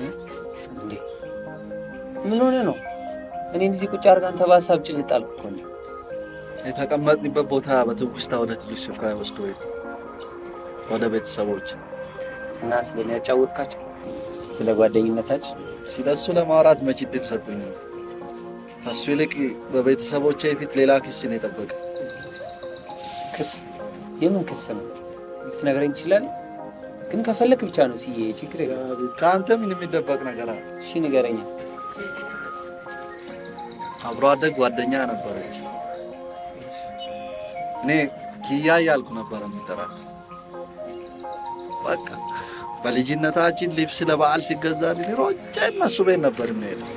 እንዴ ምን ሆነ ነው? እኔ እንደዚህ ቁጭ አድርጋን ተባሳብ ጭልጥ አልኩ እኮ ነው። የተቀመጥንበት ቦታ በትውስታ ወደ ትልቅ ስፍራ ወስዶ ወደ ቤተሰቦች እና ስለኔ ያጫወትካቸው ስለ ጓደኝነታችን ስለሱ ለማውራት መች ዕድል ሰጡኝ። ከሱ ይልቅ በቤተሰቦቼ ፊት ሌላ ክስ ነው የጠበቀ። ክስ? የምን ክስ ነው? ልትነግረኝ ትችላለህ? ግን ከፈለክ ብቻ ነው ሲዬ፣ ችግር የለም። ከአንተ ምን የሚደበቅ ነገር አለ? እሺ ንገረኝ። አብሮ አደግ ጓደኛ ነበረች። እኔ ኪያ እያልኩ ነበር የምጠራት። በቃ በልጅነታችን ልብስ ለበዓል ሲገዛልኝ ሮጬ እነሱ ቤት ነበር የምሄደው።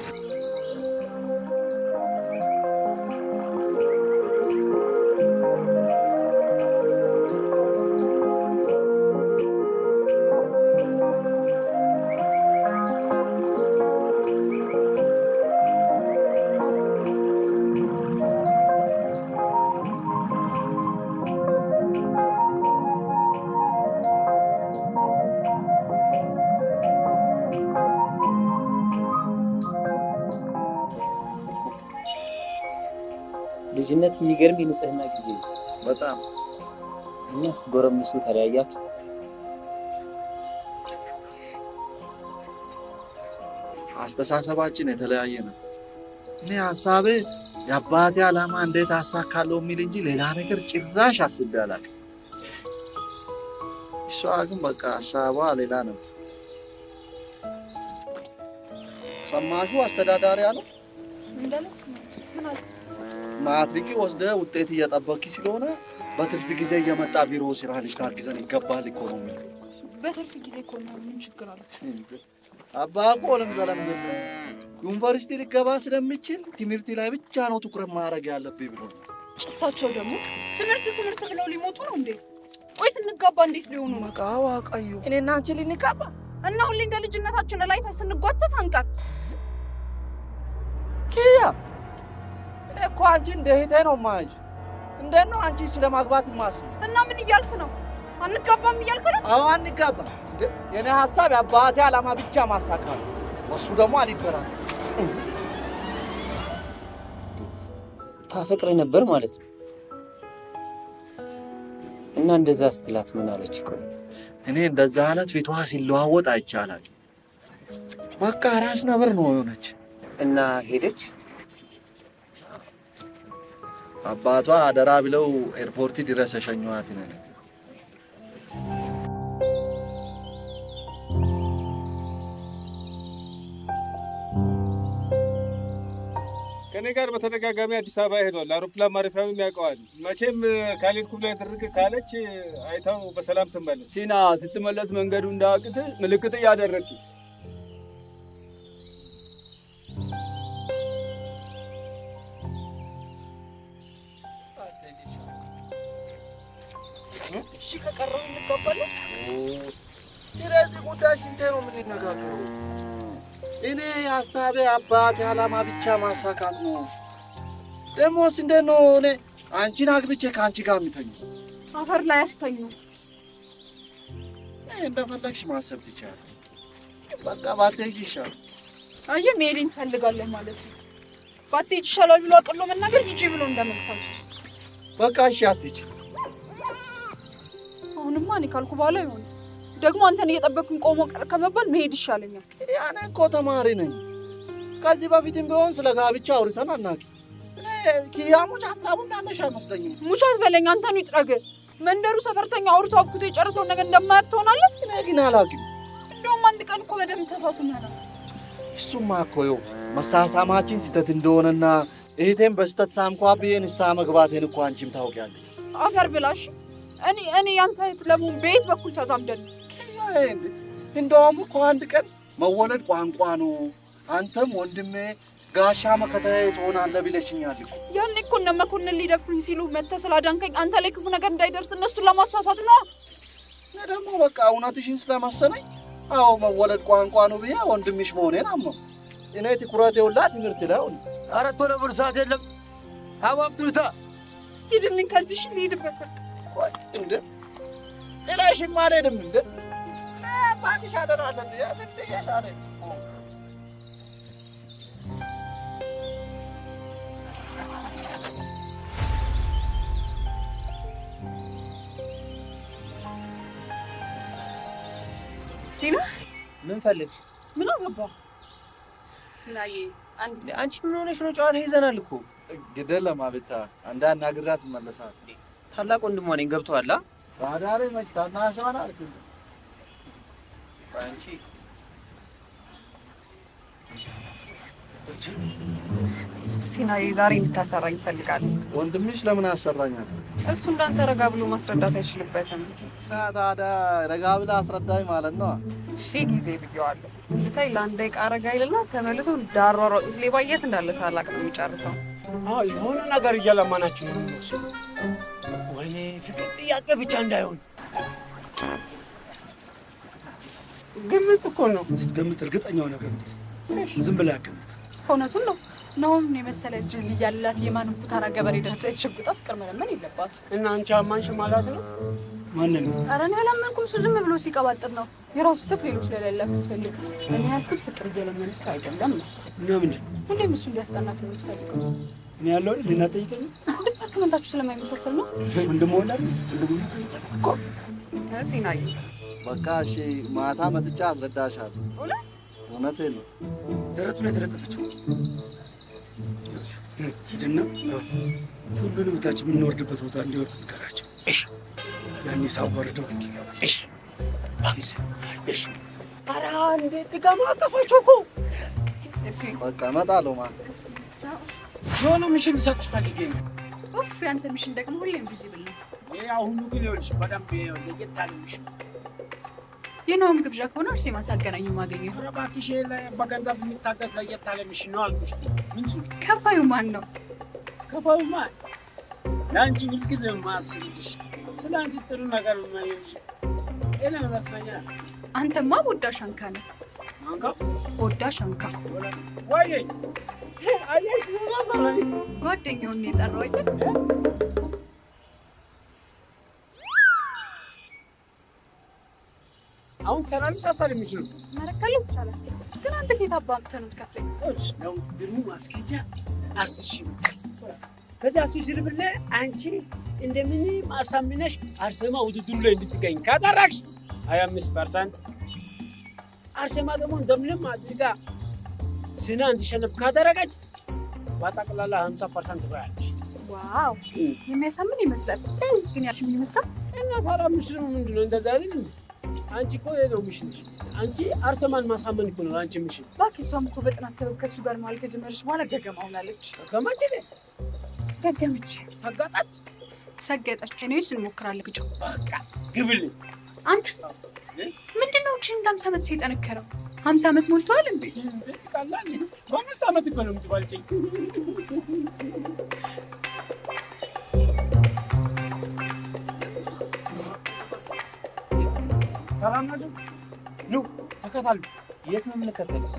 ልጅነት የሚገርም የንጽህና ጊዜ ነው። በጣም እና ስትጎረምሱ ተለያያችሁ? አስተሳሰባችን የተለያየ ነው። እኔ ሀሳቤ የአባቴ ዓላማ እንዴት አሳካለሁ የሚል እንጂ ሌላ ነገር ጭራሽ አስቤ አላውቅም። እሷ ግን በቃ ሀሳቧ ሌላ ነው። ሰማሹ አስተዳዳሪ አለው ማትሪክ ወስደ ውጤት እየጠበቂ ስለሆነ በትርፍ ጊዜ እየመጣ ቢሮ ስራ ልታግዘን ይገባል እኮ ነው የሚለው። በትርፍ ጊዜ እኮ ነው ምን ችግር አለ? አባ እኮ ለምሳሌ ዩኒቨርሲቲ ልገባ ስለምችል ትምህርት ላይ ብቻ ነው ትኩረት ማድረግ ያለብኝ ብሎ እሳቸው ደግሞ ትምህርት ብለው ሊሞቱ ነው እንዴ? ቆይ ስንጋባ እንዴት ሊሆኑ ነው? ቃዋ ቀዩ እኔና አንቺ ልንጋባ እና ሁሌ እንደ ልጅነታችን ላይ ስንጓተት አንቀር። ኪያ እኮ አንቺ እንደ እህቴ ነው የማይሽ። እንዴት ነው አንቺ ስለማግባት ማስብ? እና ምን እያልክ ነው? አንጋባም እያልክ ነው? አዎ አንጋባም። የኔ ሀሳብ የአባቴ ዓላማ ብቻ ማሳካት ነው። እሱ ደግሞ አልደራም። ታፈቅረኝ ነበር ማለት ነው? እና እንደዛ ስትላት ምን አለች? እኮ እኔ እንደዛ አላት ፊቷ ሲለዋወጥ አይቻላል። በቃ ራስ ነበር ነው የሆነች እና ሄደች። አባቷ አደራ ብለው ኤርፖርት ድረስ ሸኘዋት ነው። ከኔ ጋር በተደጋጋሚ አዲስ አበባ ሄዷል። አውሮፕላን ማረፊያውን ያውቀዋል። መቼም ካልሄድኩ ብላ ድርቅ ካለች አይታው በሰላም ትመለስ። ሲና ስትመለስ መንገዱ እንዳያቅት ምልክት እያደረግክ እሺ ከቀረው እንቀበለው። ስለዚህ ጉዳይ ስንቴ ነው የምንነጋገረው? እኔ ሀሳቤ አባቴ ዓላማ ብቻ ማሳካት ነው። ደሞስ እንዴት ነው እኔ አንቺን አግብቼ ከአንቺ ጋር የምተኛው? አፈር ላይ ያስተኙ። እንደፈለግሽ ማሰብ ትችያለሽ። በቃ ባትሄጂ ይሻላል። አየህ መሄድን ትፈልጋለህ ማለት ነው። ባትሄጂ ይሻላል ብሎ አቅሎ መናገር ሂጂ ብሎ እንደመልካም። በቃ እሺ አትሄጂ። አሁንማ እኔ ካልኩ በኋላ ይሆን ደግሞ አንተን እየጠበቅኩኝ ቆሞ ቀር ከመባል መሄድ ይሻለኛል። ያኔ እኮ ተማሪ ነኝ። ከዚህ በፊትም ቢሆን ስለ ጋብቻ አውርተን አናውቅም። ኪያሙች ሀሳቡን ያለሽ አይመስለኝም። ሙቻት በለኝ አንተን ይጥረግ። መንደሩ ሰፈርተኛ አውርቶ አብኩቶ የጨረሰውን ነገር እንደማያውቅ ትሆናለህ። እኔ ግን አላውቅም። እንደውም አንድ ቀን እኮ በደንብ ተሳስመናል። እሱማ እኮ ይኸው መሳሳማችን ስህተት እንደሆነና እህቴን በስህተት ሳምኳ ብዬ ንስሐ መግባቴን እኮ አንቺም ታውቂያለሽ። አፈር ብላሽ። እኔ ያንተ እህት ለመሆን በየት በኩል ተዛምደን? እንደውም እኮ አንድ ቀን መወለድ ቋንቋ ነው፣ አንተም ወንድሜ ጋሻ መከታዬ ትሆናለህ ብለሽኛል እኮ። ያኔ እኮ እነ መኮንን ሊደፍሩኝ ሲሉ መተህ ስላዳንከኝ አንተ ላይ ክፉ ነገር እንዳይደርስ እነሱን ለማሳሳት ነው። እኔ ደግሞ በቃ እውነትሽን ስለመሰለኝ አዎ መወለድ ቋንቋ ነው ብዬ ወንድምሽ መሆኔን አመንኩ። እኔ ትኩረቴ ሁላ ትምህርት ላይ ሆነ። ኧረ ቶሎ ብርሳት የለም አባፍቱታ ሂድልኝ ከዚህ እሺ ልሂድበት። ቆይ እንደ ጥላሽማ አልሄድም እንደ ታንሽ አደራለህ ያትንደያሻለ ሲና ምን ፈልግ? ምን አገባ? ሲናዬ አንቺ ምን ሆነሽ ነው? ጨዋታ ይዘናል እኮ። ግደለም አቤታ አንዳንድ ናግራት መለሳት። ታላቅ ወንድሟ ነኝ። ገብቶሃል? ባዳሬ መች ታናሽዋን አልክ አንቺ ሲናዬ ዛሬ እንድታሰራኝ እፈልጋለሁ። ወንድምሽ ለምን አሰራኛል? እሱ እንዳንተ ረጋ ብሎ ማስረዳት አይችልበትም። ታዲያ ረጋ ብለህ አስረዳኝ ማለት ነው። ሺህ ጊዜ ብዬዋለሁ። ብታይ ለአንድ ደቂቃ ረጋ ይልና ተመልሶ ዳሯሯጡት ሌባ የት እንዳለ ሳላቅ ነው የሚጨርሰው። የሆነ ነገር እያለማናችሁ ነው የሚመስለው። ወይኔ ፍቅር ጥያቄ ብቻ እንዳይሆን። ግምት እኮ ነው። ስትገምት እርግጠኛ ሆነ ገምት። ዝም ብለህ ገምት። እውነቱን ነው። ናሆምን የመሰለ እጅ እዚህ ያላት የማንም ኩታራ ገበሬ ደረሰ የተሸጉጣ ፍቅር መለመን የለባት። እና አንቺ አማንሽ ማለት ነው? ማንን ነው? ኧረ እኔ አላመንኩም። እሱ ዝም ብሎ ሲቀባጥር ነው። የራሱ ስህተት ሌሎች ላይ ላይላክ ስፈልግ እኔ ያልኩት ፍቅር እየለመነች አይደለም ነው። እና ምንድን ነው? ሁሌም እሱ እንዲያስጠናት ነው የምትፈልገው። እኔ ያለው አይደል ልናጠይቀኝ? ዲፓርትመንታችሁ ስለማይመሳሰል ነው። ወንድም ወላድ እኮ ሲናዬ በቃ እሺ፣ ማታ መጥቻ አስረዳሻለሁ። እውነቴን ነው። ደረቱን የተለጠፈችው ሂድና ሁሉንም ታች የምንወርድበት ቦታ እንዲወርድ ንገራቸው። እሺ፣ ያኔ ሳወርደው ልክ ይገባል። እሺ፣ እሺ። ኧረ እንዴት ድጋማ አቀፋችሁ እኮ። በቃ እመጣለሁ ማለት የሆነ ሚሽን ልሰጥሽ ፈልጌ ነው። ኡፍ፣ ያንተ ሚሽን ደግሞ ሁሌም ቪዚብል ነው። ይሄ አሁኑ ግን ይኸውልሽ በደንብ ለየት ያለ ሚሽን። የናሆም ግብዣ ከሆነ አርሴማ ሳገናኝ ማገኘው። ኧረ እባክሽ በገንዘብ የሚታገዝ ለየት ያለ ሚሽን ነው አልኩሽ። ምንድን ነው ከፋዩ ማን ነው? ከፋዩ ማን? ለአንቺ ሁልጊዜ የማስብልሽ ስለ አንቺ ጥሩ ነገር የማይልሽ ጤና ይመስለኛል። አንተማ ቦዳ ሻንካ ነህ። ማንካ? ቦዳ ሻንካ ወይ አየሽ ነው ጓደኛውን የጠራው አይደል? አሁን ሰላምሽ አሳል የሚችሉ ማረካለሁ ይቻላል። ግን አንተ ከየት አባምተህ ነው የምትከፍለኝ? ነው ድሩ ማስኬጃ 10,000 ብር። ከዛ 10,000 ብር ላይ አንቺ እንደምንም አሳምነሽ አርሴማ ውድድሩ ላይ እንድትገኝ ካደረግሽ 25%፣ አርሴማ ደግሞ እንደምንም አድርጋ ሲና እንዲሸነፍ ካደረገች በጠቅላላ 50% ትበያለሽ። ዋው የሚያሳምን ይመስላል። ግን ያልሽ ምን ይመስላል? እና ታዲያ ምስሉ ምንድን ነው? እንደዛ አይደል እንዴ? አንቺ እኮ ይሄ ነው ሚሽንሽ። አንቺ አርሴማን ማሳመን እኮ ነው አንቺ ሚሽን። እባክህ እሷም እኮ በጥናት ሰበብ ከእሱ ጋር ማለት ከጀመረች በኋላ ገገማ ሆናለች። ገገማች ነ ገገመች፣ ሰጋጣች፣ ሰገጠች። እኔስ እንሞክራለን። ግጫው በቃ ግብልኝ። አንተ ምንድን ነው እችን እንደ 50 ዓመት ሰው የጠነከረው? 50 ዓመት ሞልተዋል እንዴ? ቀላል በ5 ዓመት እኮ ነው የምትባልጭኝ። ሰላም ናቸው። ኑ ተከታሉ። የት ነው የምንከተለው?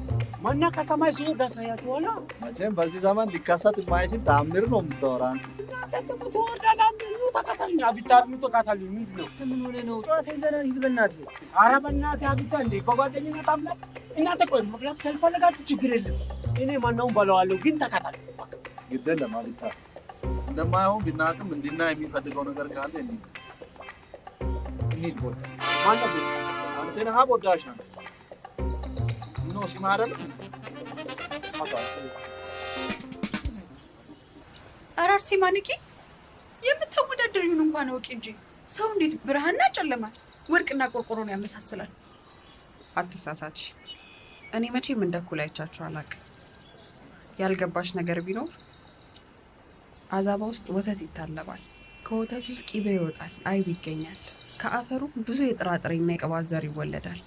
ማና ከሰማይ ሲወርድ አሳያችኋለሁ። መቼም በዚህ ዘመን ሊከሰት የማይችል ተአምር ነው የምታወራ። እናንተ ትወርዳለህ። ኑ ተከታሉኝ። አቢታል ኑ ተከታሉኝ። ምንድን ነው? ምን ሆነ ነው? ጨዋታ ይዘናል። ሂድ በእናትህ። ኧረ በእናትህ አቢታ እንዴ በጓደኝነት አምላክ። እናንተ ቆይ መብላት ካልፈለጋችሁ ችግር የለም። እኔ ማናውን በለዋለሁ፣ ግን ተከታሉ። ግድ የለም አቢታ፣ እንደማይሆን ቢናቅም እንዲና የሚፈልገው ነገር ካለ እንሂድ። ቦታ ማለት ነው አንተ ነህ ቦዳሽ ነው ነው ሲማረል አራርሲ ማንቂ የምታወዳደሪውን እንኳን አውቂ እንጂ ሰው እንዴት ብርሃንና ጨለማ ወርቅና ቆርቆሮን ያመሳስላል? አትሳሳች። እኔ መቼም እንደኩል አይቻችሁ አላውቅም። ያልገባሽ ነገር ቢኖር አዛባ ውስጥ ወተት ይታለባል። ከወተት ውስጥ ቂቤ ይወጣል፣ አይብ ይገኛል። ከአፈሩ ብዙ የጥራጥሬና የቅባት ዘር ይወለዳል።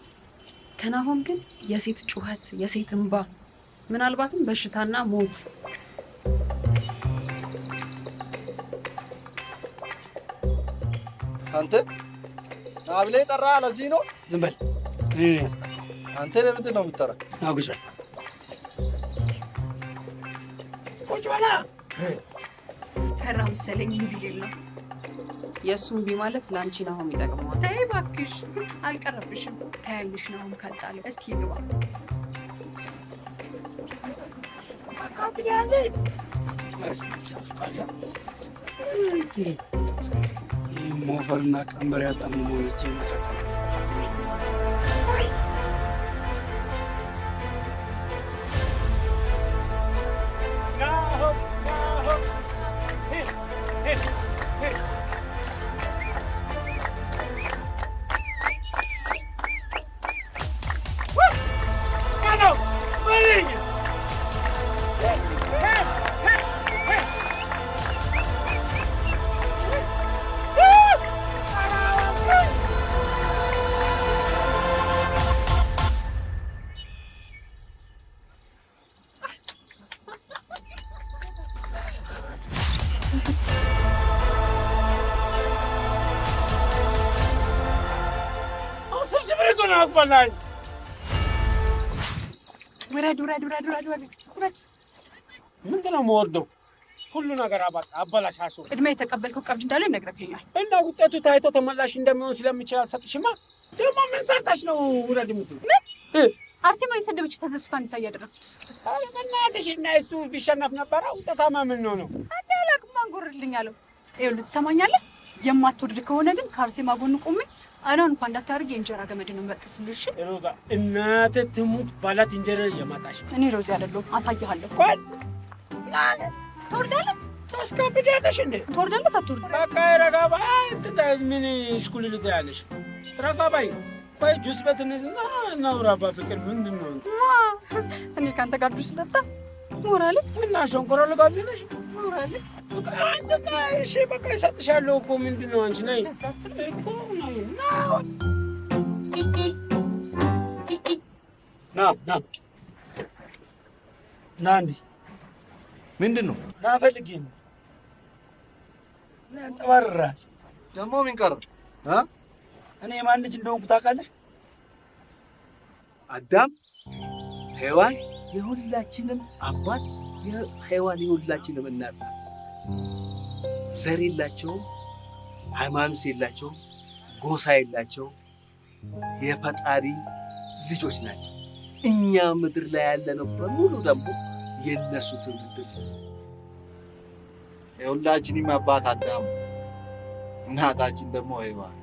ከናሆም ግን የሴት ጩኸት፣ የሴት እንባ፣ ምናልባትም በሽታና ሞት። አንተ አብሌ ጠራ። ለዚህ ነው ዝም በል። እኔ ያስጠላው። አንተ ለምንድን ነው የምትጠራ? አጉጭ ቁጭ በላ። ፈራ መሰለኝ። ቢል ነው የእሱን ቢ ማለት ለአንቺ ነው የሚጠቅመዋል። ተይ እባክሽ አልቀረብሽም። ታያለሽ ነው ካልጣለ እስኪ ግባ አካብያለሽ ሞፈርና ቀንበር ያጣምሞ ይቼ መፈታ አስበላኝ ውረድ። ምንድን ነው የምወርደው? ሁሉ ነገር አበላሻሽው። ቅድሚያ የተቀበልከው ቀብድ እንዳለ ይነግረኛል እና ውጤቱ ታይቶ ተመላሽ እንደሚሆን ስለሚችል አልሰጥሽማ። ደግሞ ምን ሰርተሽ ነው ውረድ የምትይው? ምን አርሴማ የሰደበች ተዘስፋ እንድታይ ያደረኩት? ኧረ በእናትሽ እና እሱ ቢሸነፍ ነበረ ውጤታማ ምን ነው? አንዴ አላቅም አንጎርልኝ አለው። ይኸውልህ ትሰማኛለህ? የማትወርድ ከሆነ ግን ከአርሴማ ጎን ቆሜ አናውን እንኳን እንዳታርግ የእንጀራ ገመድ ነው መጥስልሽ። ሮዛ እናቴ ትሙት ባላት እንጀራ የማጣሽ እኔ ሮዛ አይደለሁም። አሳይሃለሁ። ቆይ ትወርዳለህ? ታስከብዳለሽ እንዴ? ትወርዳለህ? አትወርድ? በቃ ረጋ በይ። ምን እሽኩልልት ያለሽ? ረጋ በይ። ቆይ ጁስ በትንትና እናውራ። በፍቅር ምንድን ነው እኔ ከአንተ ጋር ጁስ ልጠጣ ሞራል እና ሸንኮራ ልጋብዝሽ ሞራል በቃ አንተ እሺ በቃ እሰጥሻለሁ እኮ ምንድን ነው አንቺ ነይ እኮ ና እንዴ ምንድን ነው? ና ፈልጌ ነው። ና አንጠባርራል። ደግሞ ምን ቀረ? እኔ የማን ልጅ እንደሆንኩ ታውቃለህ? አዳም ሔዋን የሁላችንም አባት፣ ሔዋን የሁላችንም እናት ናት። ዘር የላቸውም፣ ሃይማኖት የላቸውም፣ ጎሳ የላቸውም። የፈጣሪ ልጆች ናቸው። እኛ ምድር ላይ ያለነው በሙሉ ደግሞ የነሱ ትውልዶች። የሁላችንም አባት አዳም፣ እናታችን ደግሞ ሔዋን።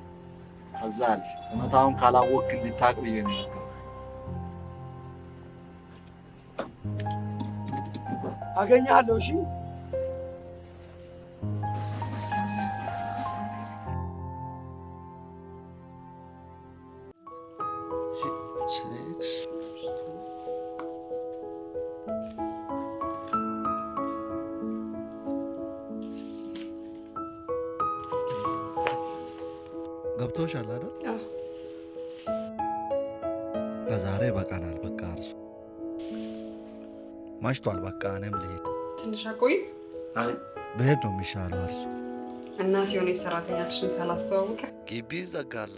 ከዛ አልፍ እውነታውን ካላወቅክ እንድታውቅ ብዬ ነው የነገርኩህ። አገኛለሁ። እሺ ገብቶሻል አይደል? ለዛሬ በቃናል። በቃ እርሱ ማሽቷል። በቃ እኔም ልሄድ። ትንሽ አቆይ። አይ ብሄድ ነው የሚሻለው። እርሱ እናት የሆነች ሰራተኛችን ሳላስተዋውቅ ግቢ ዘጋላ።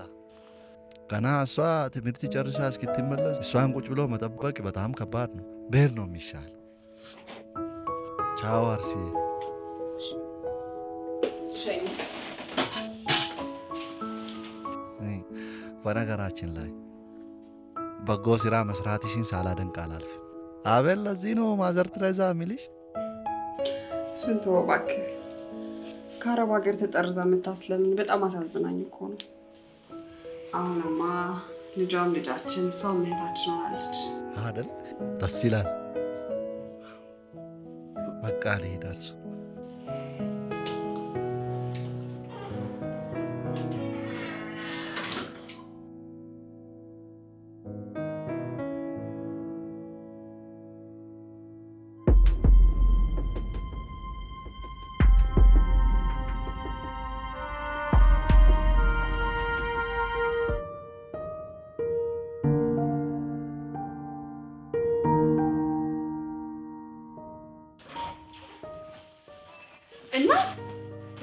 ገና እሷ ትምህርት ጨርሳ እስክትመለስ እሷን ቁጭ ብሎ መጠበቅ በጣም ከባድ ነው። ብሄድ ነው የሚሻል። ቻው አርሲ። ሸኝ። በነገራችን ላይ በጎ ስራ መስራትሽን ሳላደንቅ አላልፍም። አቤል ለዚህ ነው ማዘር ትሬዛ የሚልሽ። ስንት እባክህ ከአረብ ሀገር ተጠርዛ የምታስለምን በጣም አሳዝናኝ እኮ ነው። አሁንማ ልጇም ልጃችን ሰው እህታችን ሆናለች አይደል? ደስ ይላል። በቃ ልሄድ እርሱ እናት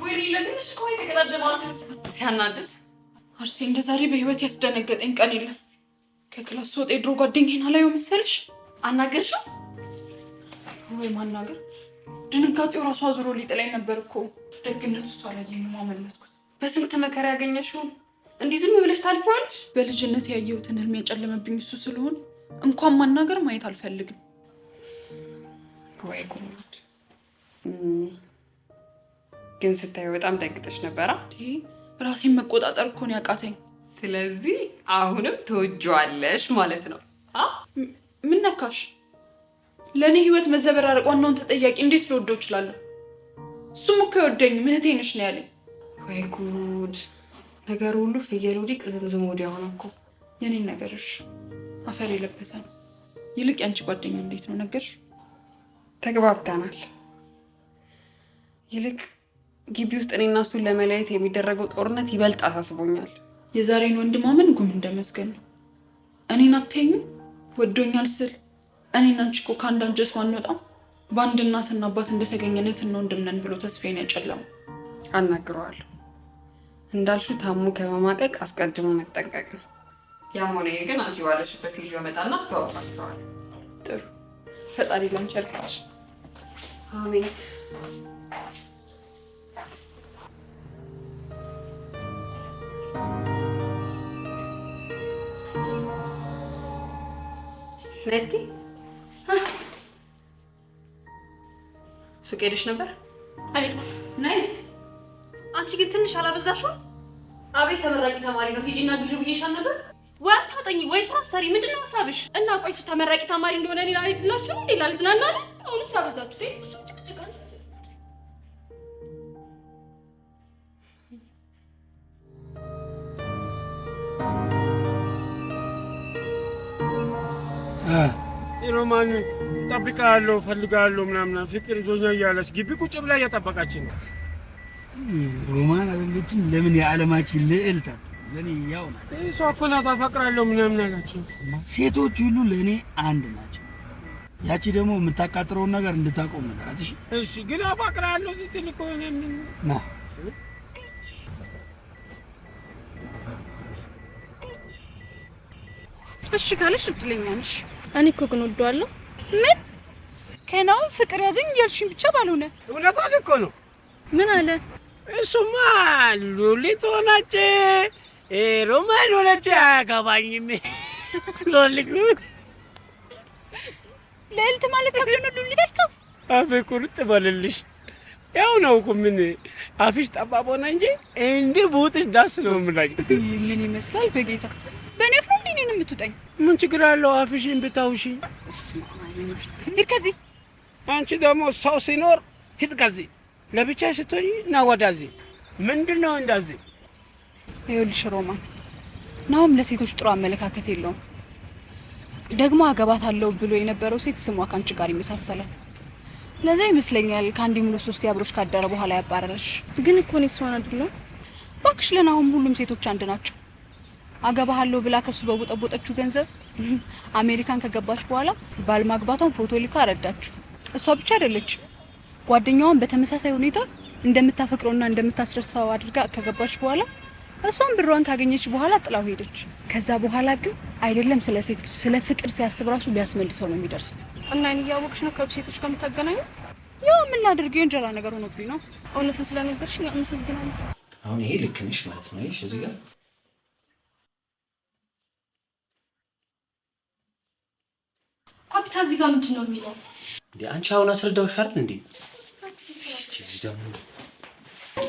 ወይ ለትንሽ እኮ የተቀዳደማችሁት ሲያናድድ። አርሴ እንደ ዛሬ በህይወት ያስደነገጠኝ ቀን የለም። ከክላስ ስወጣ የድሮ ጓደኛዬን አላየው መሰለሽ? አናገርሽው ወይ ማናገር? ድንጋጤው ራሱ አዙሮ ሊጥለኝ ነበር እኮ። ደግነቱ እሷ ላይ ነው ማመለጥኩት። በስንት መከራ ያገኘሽው እንዲህ ዝም ብለሽ ታልፈዋለሽ? በልጅነት ያየሁትን ህልም ያጨለመብኝ እሱ ስለሆነ እንኳን ማናገር ማየት አልፈልግም። ወይ ጉድ! ግን ስታዩ በጣም ደግጠሽ ነበራ? ራሴን መቆጣጠር እኮ ነው ያቃተኝ። ስለዚህ አሁንም ትወጂዋለሽ ማለት ነው? ምን ነካሽ? ለእኔ ህይወት መዘበራረቅ ዋናውን ተጠያቂ እንዴት ልወደው እችላለሁ? እሱም እኮ ይወደኝም እህቴ ነሽ ነው ያለኝ። ወይ ጉድ! ነገር ሁሉ ፍየል ወዲህ ቅዝምዝም ወዲያ ሆነ እኮ። የኔን ነገርሽ አፈር የለበሰ ነው። ይልቅ ያንቺ ጓደኛ እንዴት ነው ነገርሽ? ተግባብተናል። ይልቅ ግቢ ውስጥ እኔና እሱን ለመለያየት የሚደረገው ጦርነት ይበልጥ አሳስቦኛል። የዛሬን ወንድማመን ጉም እንደመስገን ነው። እኔን አትይኝም? ወዶኛል ስል እኔና አንቺ እኮ ከአንድ አንጀት ባንወጣም በአንድ እናትና አባት እንደተገኘነት እና ወንድምነን ብሎ ተስፋዬን ያጨለመው። አናግረዋለሁ። እንዳልሽው ታሞ ከመማቀቅ አስቀድሞ መጠንቀቅ ነው። ያም ሆነ ግን አንቺ ባለሽበት ይዤ እመጣና አስተዋውቃቸዋለሁ። ጥሩ። ፈጣሪ ላንቺ ያርግልሽ። አሜን። ነይ እስኪ። ሱቅ ሄደሽ ነበር? አልሄድኩም። ነይ። አንቺ ግን ትንሽ አላበዛሽም? አቤት ተመራቂ ተማሪ ነው ሂጂና ግዢ ብዬሻል ነበር። ወይ አታጠኚ ወይ ስራ ሰሪ። ምንድን ነው ሀሳብሽ? እና ቆይ እሱ ተመራቂ ተማሪ እንደሆነ ሌላ አይደላችሁ ነው? ሌላ ልዝናና አለ። አሁንስ አበዛችሁት። እሱ ጭቅጭቅ አለ። ሮማን እጠብቅሃለሁ እፈልግሃለሁ ምናምን ፍቅር ይዞኛል እያለች ግቢ ቁጭ ብላ እየጠበቀችን ነው። ሮማን አይደለችም? ለምን የዓለማችን ልዕልት ለኔ ያው ናት። እሷ እኮ ናት አፈቅራለሁ ምናምን ያላችሁ። ሴቶች ሁሉ ለኔ አንድ ናቸው። ያቺ ደግሞ የምታቃጥረውን ነገር እንድታቆም ነገራት። እሺ እሺ። ግን አፈቅራለሁ ስትል እኮ ና እሺ ካለሽ እድለኛ ነሽ። እኔ እኮ ግን ወደዋለሁ። ምን ከናው ፍቅር ያዘኝ እያልሽኝ ብቻ ባልሆነ እውነቷን እኮ ነው። ምን አለ? እሱማ ሉሊት ሆነች ሮማን ሆነች አያገባኝም። ሎሊት ልዕልት ማለት ከብሎ ነው ሉሊት አልከው? አፌ ቁርጥ በልልሽ። ያው ነው እኮ ምን አፍሽ ጠባብ ሆነ እንጂ እንዲህ ቡጥሽ ዳስ ነው የምላኝ። ምን ይመስላል በጌታ በእኔ ፍሮንድ እኔን የምትውጠኝ? ምን ችግር አለው አፍሽን ብታውሺ? ሂድ ከዚህ። አንቺ ደግሞ ሰው ሲኖር ሂድ ከዚህ። ለብቻዬ ስትሆኚ እና ወደዚህ ምንድን ነው እንደዚህ? ይኸውልሽ ሮማን፣ ናሁም ለሴቶች ጥሩ አመለካከት የለውም። ደግሞ አገባታለሁ ብሎ የነበረው ሴት ስሟ ከአንቺ ጋር ይመሳሰላል። ለዛ ይመስለኛል ከአንድ ሙሉ ሶስት አብሮሽ ካደረ በኋላ ያባረረሽ። ግን እኮ ነው እሷን አይደለም። እባክሽ ለናሁም ሁሉም ሴቶች አንድ ናቸው። አገባሃለሁ ብላ ከሱ በቦጠቦጠችው ገንዘብ አሜሪካን ከገባች በኋላ ባል ማግባቷን ፎቶ ልካ አረዳችሁ። እሷ ብቻ አይደለችም፣ ጓደኛዋን በተመሳሳይ ሁኔታ እንደምታፈቅረውና እንደምታስረሳው አድርጋ ከገባች በኋላ እሷን ብሯን ካገኘች በኋላ ጥላው ሄደች። ከዛ በኋላ ግን አይደለም ስለ ሴት ልጅ ስለ ፍቅር ሲያስብ ራሱ ሊያስመልሰው ነው የሚደርሰው። እና እኔ እያወቅሽ ነው ከሴቶች ጋር የምታገናኙ? ያው የምናደርገው የእንጀራ ነገር ሆኖብኝ ነው። እውነቱን ስለነገርሽኝ አመሰግናለሁ። አሁን ይሄ ልክ ነሽ ማለት ነው። እሺ እዚህ ጋር አብታ እዚህ ጋር ምንድን ነው የሚለው? እንዴ አንቺ አሁን አስረዳውሽ አይደል እንዴ? እሺ ደግሞ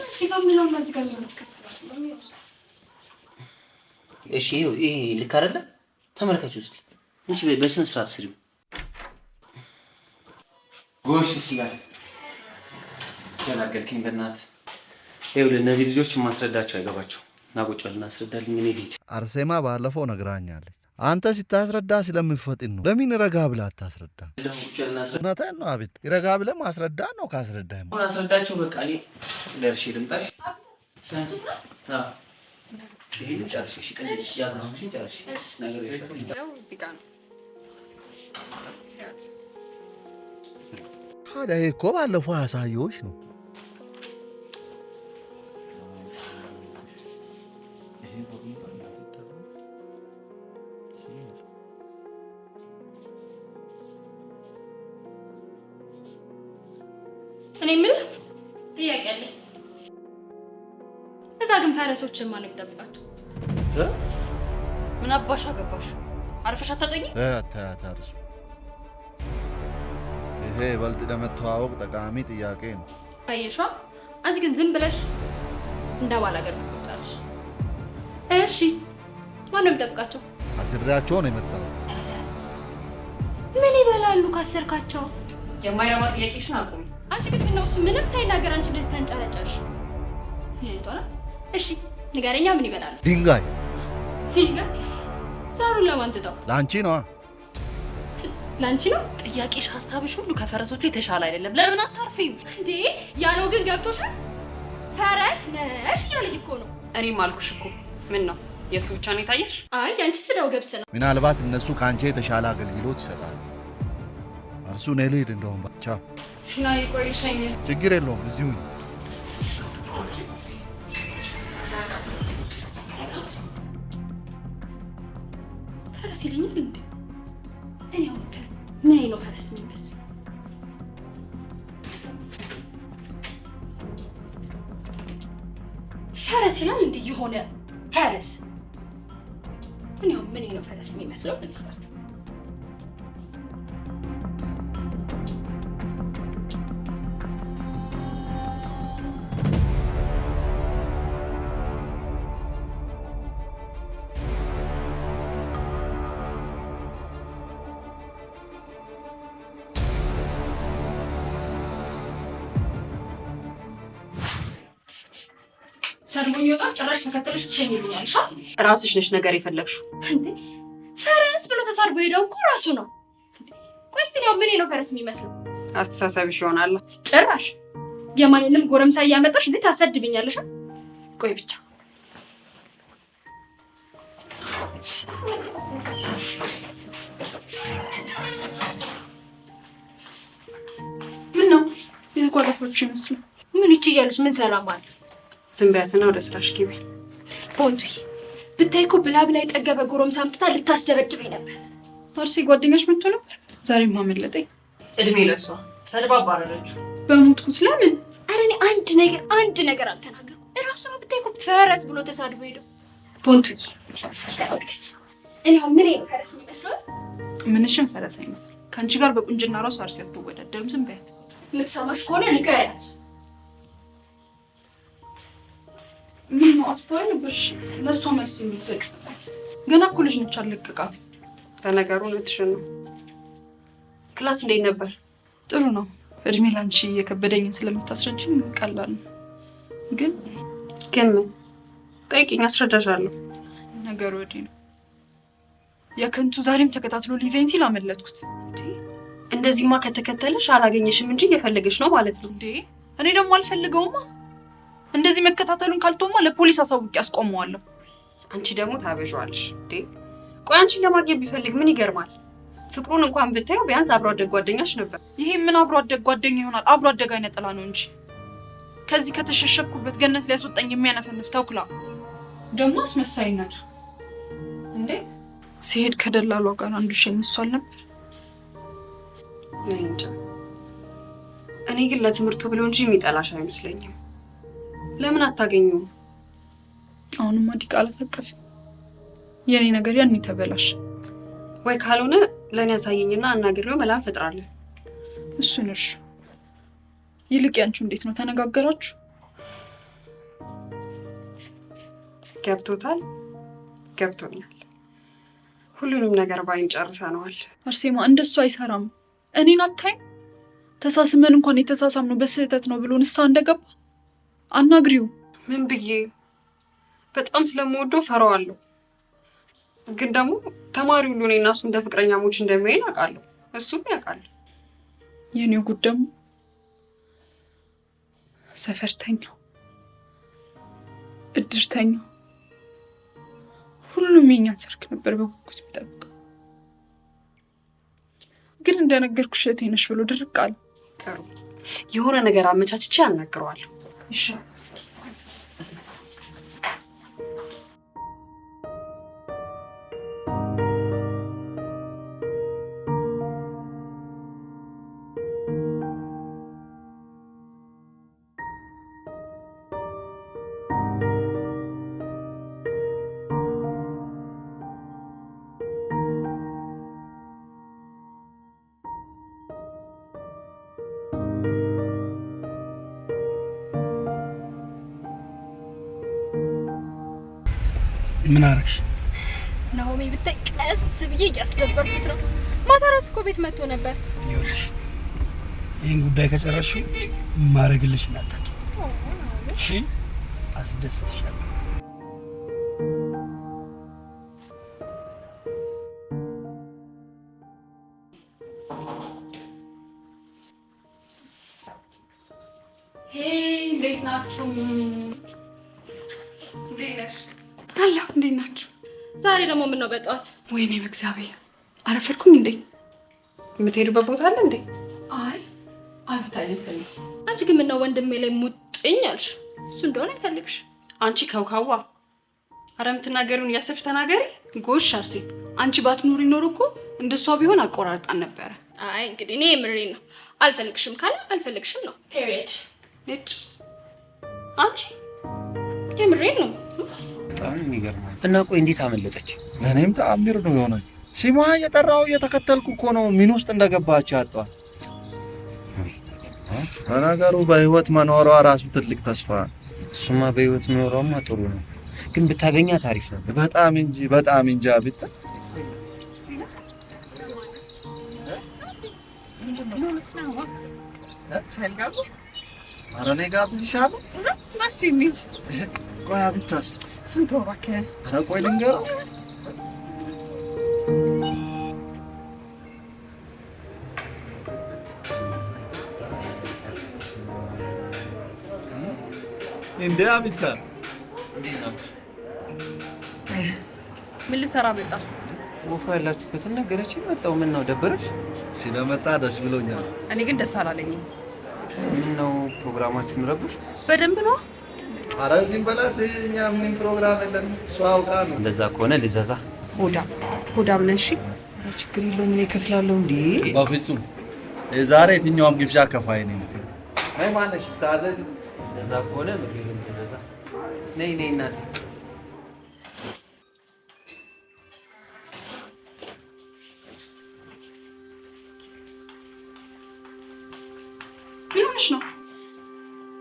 እዚህ ጋር የሚለው እና እዚህ ጋር የሚለው ትከተላለህ? እሺ ይሄ ልክ አይደለ? ተመልካች ውስጥ እንጂ በስነ ስርዓት ስሪው። ጎሽ ሲላል ያላገልከኝ በእናትህ። ይኸውልህ እነዚህ ልጆች ማስረዳቸው አይገባቸው እና ቁጭ በል እናስረዳልኝ። እኔ ልሂድ። አርሴማ ባለፈው ነግራኛለች። አንተ ሲታስረዳ ስለምፈጥን ነው። ለምን ረጋ ብለህ አታስረዳ? እውነትህን ነው። አቤት ረጋ ብለህ ማስረዳ ነው። ካስረዳህ አሁን አስረዳቸው። በቃ እኔ ለእርሼ ልምጣሽ። ይሄን ጨርሽ። እሺ ቀን ያዛሽን ጨርሽ። ነገር ይሻላል። እዚህ ጋር ነው። ታዲያ ይሄ እኮ ባለፈው ያሳየሁሽ ነው። እኔ የምልህ ጥያቄ አለኝ። እዛ ግን ፈረሶችን ማን ይጠብቃቸው? ምን አባሽ አገባሽ? አርፈሽ አታጠኚ? አታታርሱ። ይሄ በልጥ ለመተዋወቅ ጠቃሚ ጥያቄ ነው። አየሿ አንቺ ግን ዝም ብለሽ እንደ ባላገር ትቆጣለሽ። እሺ ማን ነው የሚጠብቃቸው? አስሬያቸው ነው የመጣው። ምን ይበላሉ ካሰርካቸው? የማይረባ ጥያቄሽን አቁሚ። አንቺ ግን ነው እሱ ምንም ሳይናገር አንቺ እንደዚህ ተንጨረጨርሽ። ይሄ እሺ ንገረኛ፣ ምን ይበላሉ? ድንጋይ። ድንጋይ? ሳሩን ለማን ትተው? ላንቺ ነው። ላንቺ ነው? ጥያቄሽ፣ ሀሳብሽ ሁሉ ከፈረሶቹ የተሻለ አይደለም። ለምን አታርፊም እንዴ? ያለው ግን ገብቶሻል? ፈረስ ነሽ እያለኝ እኮ ነው። እኔም አልኩሽ እኮ። ምን ነው የእሱ ብቻ ነው የታየሽ? አይ ያንቺ ስራው ገብስ ነው። ምናልባት እነሱ ከአንቺ የተሻለ አገልግሎት ይሰጣሉ። እርሱ ነው ልሂድ። እንደውም ብቻ ሲናይ ቆይ ልሸኝ። ችግር የለውም እዚሁ ፈረስ ይለኛል እንዴ? እኔ አውቀ ምን ነው ፈረስ የሚመስለው? ፈረስ ይላል እንዴ? የሆነ ፈረስ እኔ ምን ነው ፈረስ የሚመስለው? ሰልሞኝ ወጣ ጭራሽ ተከተለሽ ትሸኝልኛለሽ። ራስሽ ነሽ ነገር የፈለግሽው እንዴ? ፈረስ ብሎ ተሳርቦ ሄደው እኮ ራሱ ነው። ቆይ እስቲ ነው ምን ነው ፈረስ የሚመስለው? አስተሳሰብሽ ይሆናል። ጭራሽ የማንንም ጎረምሳ እያመጣሽ እዚህ ታሰድብኛለሽ። ቆይ ብቻ ምን ነው የጓዳፎቹ ይመስሉ? ምን ይችያለሽ? ምን ሰላም አለ? ዝም በያትና ወደ ስራሽ ግቢ። ቦንቱይ ብታይ እኮ ብላ ብላ የጠገበ ጎረምሳ አምጥታ ልታስደበድበኝ ነበር። አርሲ ጓደኛሽ መጥቶ ነበር። ዛሬም አመለጠኝ። እድሜ ለሷ ሰድባ አባረረችው። በሞትኩት ለምን? ኧረ እኔ አንድ ነገር አልተናገርኩም። እራሱ ነው ብታይ እኮ ፈረስ ብሎ ተሳድቦ ሄደው። ቦንቱይ ስለወደች እኔ አሁን ምን ነው ፈረስ የሚመስለው? ምንሽም ፈረስ አይመስል። ከአንቺ ጋር በቁንጅና ራሱ አርሲ አትወዳደርም። ዝም በያት። የምትሰማሽ ከሆነ ንገሪያት። ምን ነው አስተዋይ ነበርሽ። ለእሷ መልስ የሚሰጩ ገና እኮ ልጅ ነች፣ አልለቀቃትም። በነገሩ እውነትሽን ነው። ክላስ እንዴት ነበር? ጥሩ ነው። እድሜ ላንቺ የከበደኝን ስለምታስረጅኝ ቀላል ነው። ግን ምን ጠይቂኝ፣ አስረዳሻለሁ። ነገሩ ወዲህ ነው። የከንቱ ዛሬም ተከታትሎ ሊይዘኝ ሲል አመለጥኩት። እንደዚህማ ከተከተለሽ አላገኘሽም እንጂ እየፈለገሽ ነው ማለት ነው። እንዴ እኔ ደግሞ አልፈልገውማ። እንደዚህ መከታተሉን ካልተውማ ለፖሊስ አሳውቄ ያስቆመዋለሁ። አንቺ ደግሞ ታበዣዋለሽ እንዴ? ቆይ አንቺን ለማግኘት ቢፈልግ ምን ይገርማል? ፍቅሩን እንኳን ብታየው ቢያንስ አብሮ አደግ ጓደኛሽ ነበር። ይሄ ምን አብሮ አደግ ጓደኛ ይሆናል? አብሮ አደግ አይነ ጥላ ነው እንጂ ከዚህ ከተሸሸኩበት ገነት ሊያስወጣኝ የሚያነፈንፍ ተኩላ። ደግሞ አስመሳይነቱ እንዴት! ሲሄድ ከደላሏ ጋር አንዱ ሸኝሷል ነበር። እንጃ። እኔ ግን ለትምህርቱ ብሎ እንጂ የሚጠላሽ አይመስለኝም። ለምን አታገኙም? አሁንማ ዲቃላ ተቀፍ። የኔ ነገር ያን ተበላሽ። ወይ ካልሆነ ለኔ ያሳየኝና አናግሬው መላ ፈጥራለን። እሱን እሺ። ይልቅ ያንቺው እንዴት ነው? ተነጋገራችሁ? ገብቶታል? ገብቶኛል። ሁሉንም ነገር ባይን ጨርሰነዋል። አርሴማ እንደሱ አይሰራም። እኔን አታይም? ተሳስመን እንኳን የተሳሳምነው በስህተት ነው ብሎ ንስሐ እንደገባ አናግሪው። ምን ብዬ? በጣም ስለምወደው ፈራዋለሁ። ግን ደግሞ ተማሪ ሁሉ እኔና እሱ እንደ ፍቅረኛሞች እንደሚያይን አውቃለሁ። እሱም ያውቃል። የኔው ጉድ ደግሞ ሰፈርተኛው፣ እድርተኛው ሁሉም የኛን ሰርግ ነበር በጉጉት የሚጠብቀው። ግን እንደነገርኩሽ እህቴ ነሽ ብሎ ድርቅ አለ። ጥሩ የሆነ ነገር አመቻችቼ አናግረዋለሁ። ይሻላል። ምን አረግሽ? ናሆሜ ብታይ ቀስ ብዬ እያስደበርኩት ነው። ማታ ራሱ እኮ ቤት መጥቶ ነበር። ይኸውልሽ ይህን ጉዳይ ከጨረስሽው ማረግልሽ እናታቂ። እሺ አስደስትሻለሁ። እንዴት ናችሁ? አለሁ። እንዴት ናችሁ? ዛሬ ደግሞ ምን ነው በጠዋት? ወይኔ በእግዚአብሔር አረፈድኩኝ እንዴ? የምትሄዱበት ቦታ አለ እንዴ? አይ አልታየኝ ፈልግ። አንቺ ግን ምን ነው ወንድሜ ላይ ሙጥኝ አልሽ? እሱ እንደሆነ አይፈልግሽ። አንቺ ከውካዋ አረ የምትናገሪውን እያሰብሽ ተናገሪ። ጎሽ አርሴ፣ አንቺ ባትኖሪ ኖር እኮ እንደሷ ቢሆን አቆራርጣን ነበረ። አይ እንግዲህ እኔ የምሬን ነው። አልፈልግሽም ካለ አልፈልግሽም ነው። ፔሪየድ። እጭ አንቺ የምሬን ነው። በጣም የሚገርም እና ቆይ እንዴት አመለጠች? እኔም ተአምር ነው የሆነ። ሲሟ እየጠራው እየተከተልኩ እኮ ነው ምን ውስጥ እንደገባች ያጣው። በነገሩ በህይወት መኖሯ ራሱ ትልቅ ተስፋ ነው። እሱማ በህይወት መኖሯማ ጥሩ ነው፣ ግን ብታገኛት አሪፍ ነው። በጣም እንጂ አብታ አረ እኔ ጋብዝሻለሁ። ማሽ ሚል ቆይ አብታስ ስንት ወራከ? አረ ቆይ ልንገረው። እንዴ አብታ ምን ልሰራ መጣ? ወፋ ያላችሁበትን ነገረችኝ። መጣሁ። ምን ነው ደበረሽ? ስለመጣ ደስ ብሎኛል። እኔ ግን ደስ አላለኝም። ምን ነው ፕሮግራማችሁን ረብሽ? በደንብ ነው። አረ እዚህም በላት። እኛ ምንም ፕሮግራም የለን። እሷ አውቃ ነው። እንደዛ ከሆነ ልዘዛ። ሆዳም ነሽ? ኧረ ችግር የለውም እኔ እከፍላለሁ። እንዴ በፍጹም ዛሬ የትኛውም ግብዣ ከፋይ ነኝ። አይ ማነሽ ታዘዝ። እንደዛ ከሆነ ምግብም ትዘዛ። ነይ እናቴ። ምን ሆነሽ ነው?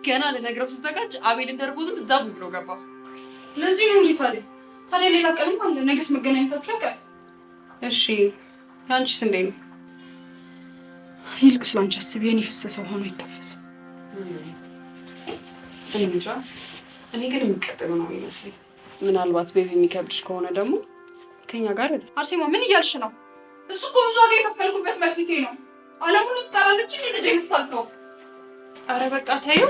ገና ለነገረው ሲዘጋጅ አቤልን ተርቦዝም እዛ ብሎ ገባ። ለዚህ ነው እንዴ ታዲያ? ታዲያ ሌላ ቀንም አለ። ነገስ መገናኘታችሁ አይቀር። እሺ ያንቺስ እንዴት ነው? ይልቅ ስላንቺ አስቢ። የኔ ፈሰሰው ሆኖ አይታፈስም። እኔ ግን የሚቀጥሉ ነው የሚመስለኝ። ምናልባት ቤቢ የሚከብድሽ ከሆነ ደግሞ ከኛ ጋር አርሴማ ምን እያልሽ ነው? እሱ እኮ ብዙ ዋጋ የከፈልኩበት መክሊቴ ነው። አለሙሉ ትጠራለች እንጂ ልጄ ንሳት ነው። አረ በቃ ታዩ።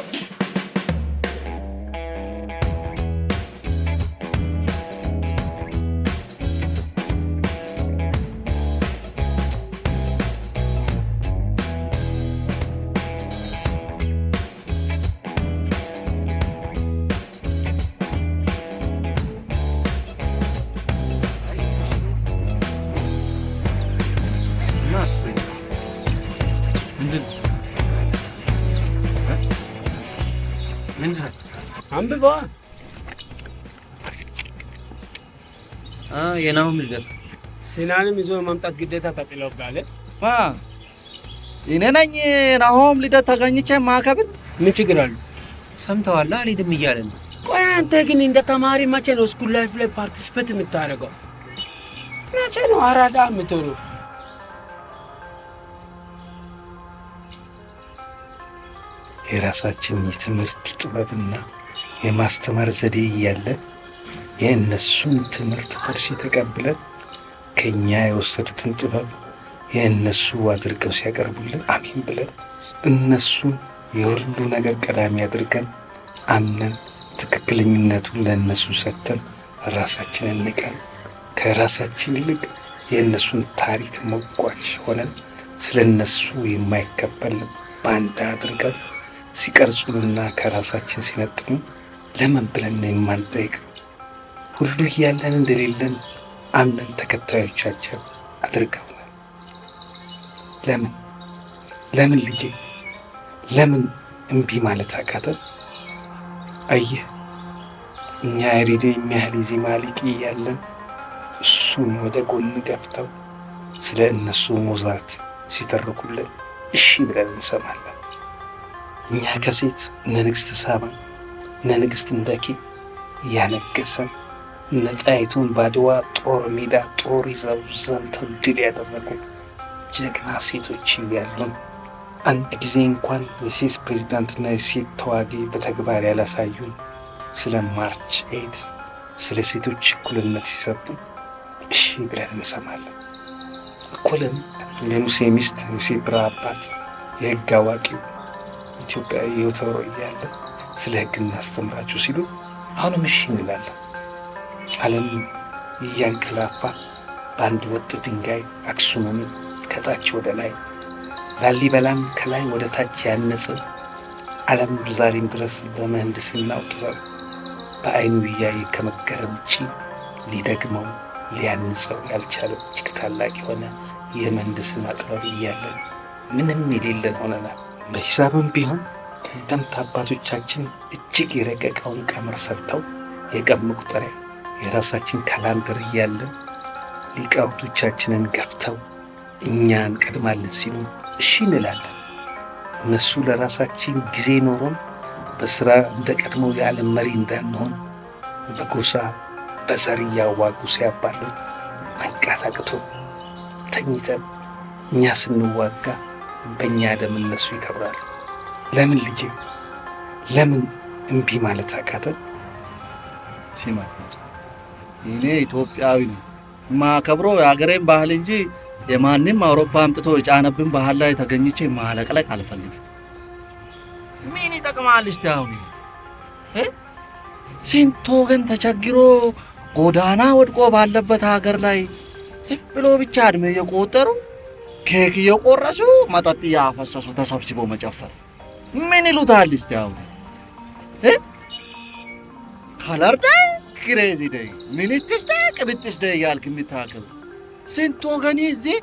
አንብባ የናሆም ልደት ሲናንም ይዞ መምጣት ግዴታ ተጥሎብሃል። እኔ ነኝ ናሆም ልደት ተገኝቼ ማከብር። ምን ችግር አለው? ሰምተዋል። አልሄድም እያለ ነው። ቆይ አንተ ግን እንደ ተማሪ መቼ ነው ስኩል ላይፍ ላይ ፓርቲሲፔት የምታደርገው? መቼ ነው አራዳ የምትሆነው? የራሳችን የትምህርት ጥበብና የማስተማር ዘዴ እያለ የእነሱን ትምህርት ቅርሽ ተቀብለን ከኛ የወሰዱትን ጥበብ የእነሱ አድርገው ሲያቀርቡልን አሜን ብለን እነሱን የሁሉ ነገር ቀዳሚ አድርገን አምነን ትክክለኝነቱን ለእነሱ ሰጥተን ራሳችንን ንቀን ከራሳችን ይልቅ የእነሱን ታሪክ መጓዥ ሆነን ስለ እነሱ የማይከበል ባንዳ አድርገን ሲቀርጹንና ከራሳችን ሲነጥሉን ለምን ብለን የማንጠይቅ ሁሉ እያለን እንደሌለን አምነን ተከታዮቻቸው አድርገውናል። ለምን ልጄ ለምን እምቢ ማለት አቃተን? አየህ እኛ ያሬድ የሚያህል የዜማ ሊቅ እያለን እሱን ወደ ጎን ገፍተው ስለ እነሱ ሞዛርት ሲተርኩልን እሺ ብለን እንሰማለን። እኛ ከሴት እነ ንግሥት ሳባን እነ ንግሥት እንደኪ እያነገሰን ነጣይቱን ባድዋ ጦር ሜዳ ጦር ይዘው ዘምተው ድል ያደረጉ ጀግና ሴቶች እያሉን አንድ ጊዜ እንኳን የሴት ፕሬዚዳንትና የሴት ተዋጊ በተግባር ያላሳዩን ስለ ማርች 8 ስለ ሴቶች እኩልነት ሲሰጡ እሺ ብለን እንሰማለን። እኩልን የሙሴ ሚስት የሴፕራ አባት የህግ አዋቂው ኢትዮጵያዊ የወተሮ እያለ ስለ ህግ እናስተምራችሁ ሲሉ አሁንም እሺ እንላለን። ዓለም እያንቀላፋ በአንድ ወጥ ድንጋይ አክሱምን ከታች ወደ ላይ ላሊበላም ከላይ ወደ ታች ያነጸ ዓለም ዛሬም ድረስ በምህንድስናው ጥበብ በአይኑ እያየ ከመገረም ውጪ ሊደግመው ሊያንጸው ያልቻለ እጅግ ታላቅ የሆነ የምህንድስና ጥበብ እያለን ምንም የሌለን ሆነናል። በሂሳብም ቢሆን ቀደምት አባቶቻችን እጅግ የረቀቀውን ቀመር ሰርተው የቀን መቁጠሪያ የራሳችን ካላንደር እያለን ሊቃውንቶቻችንን ገፍተው እኛ እንቀድማለን ሲሉ እሺ እንላለን። እነሱ ለራሳችን ጊዜ ኖሮን በሥራ እንደ ቀድሞ የዓለም መሪ እንዳንሆን በጎሳ በዘር እያዋጉ ሲያባሉ መንቃት አቅቶን ተኝተን እኛ ስንዋጋ በእኛ ደም እነሱ ይከብራሉ። ለምን ልጄ ለምን እምቢ ማለት አቃተን? ሲማ እኔ ኢትዮጵያዊ ነኝ። ማከብረው የሀገሬን ባህል እንጂ የማንም አውሮፓ አምጥቶ የጫነብን ባህል ላይ ተገኝቼ ማለቅለቅ አልፈልግም። ምን ይጠቅማል? እስቲ አሁን ስንት ወገን ተቸግሮ ጎዳና ወድቆ ባለበት ሀገር ላይ ዝም ብሎ ብቻ እድሜ እየቆጠሩ ኬክ እየቆረሱ መጠጥ እያፈሰሱ ተሰብስቦ መጨፈር ምን ይሉታል? እስቲ አሁን ከለር ዴይ፣ ክሬዚ ዴይ፣ ሚኒትስ ዴይ፣ ቅብጥስ ዴይ እያልክ የምታከብ ስንት ወገን እዚህ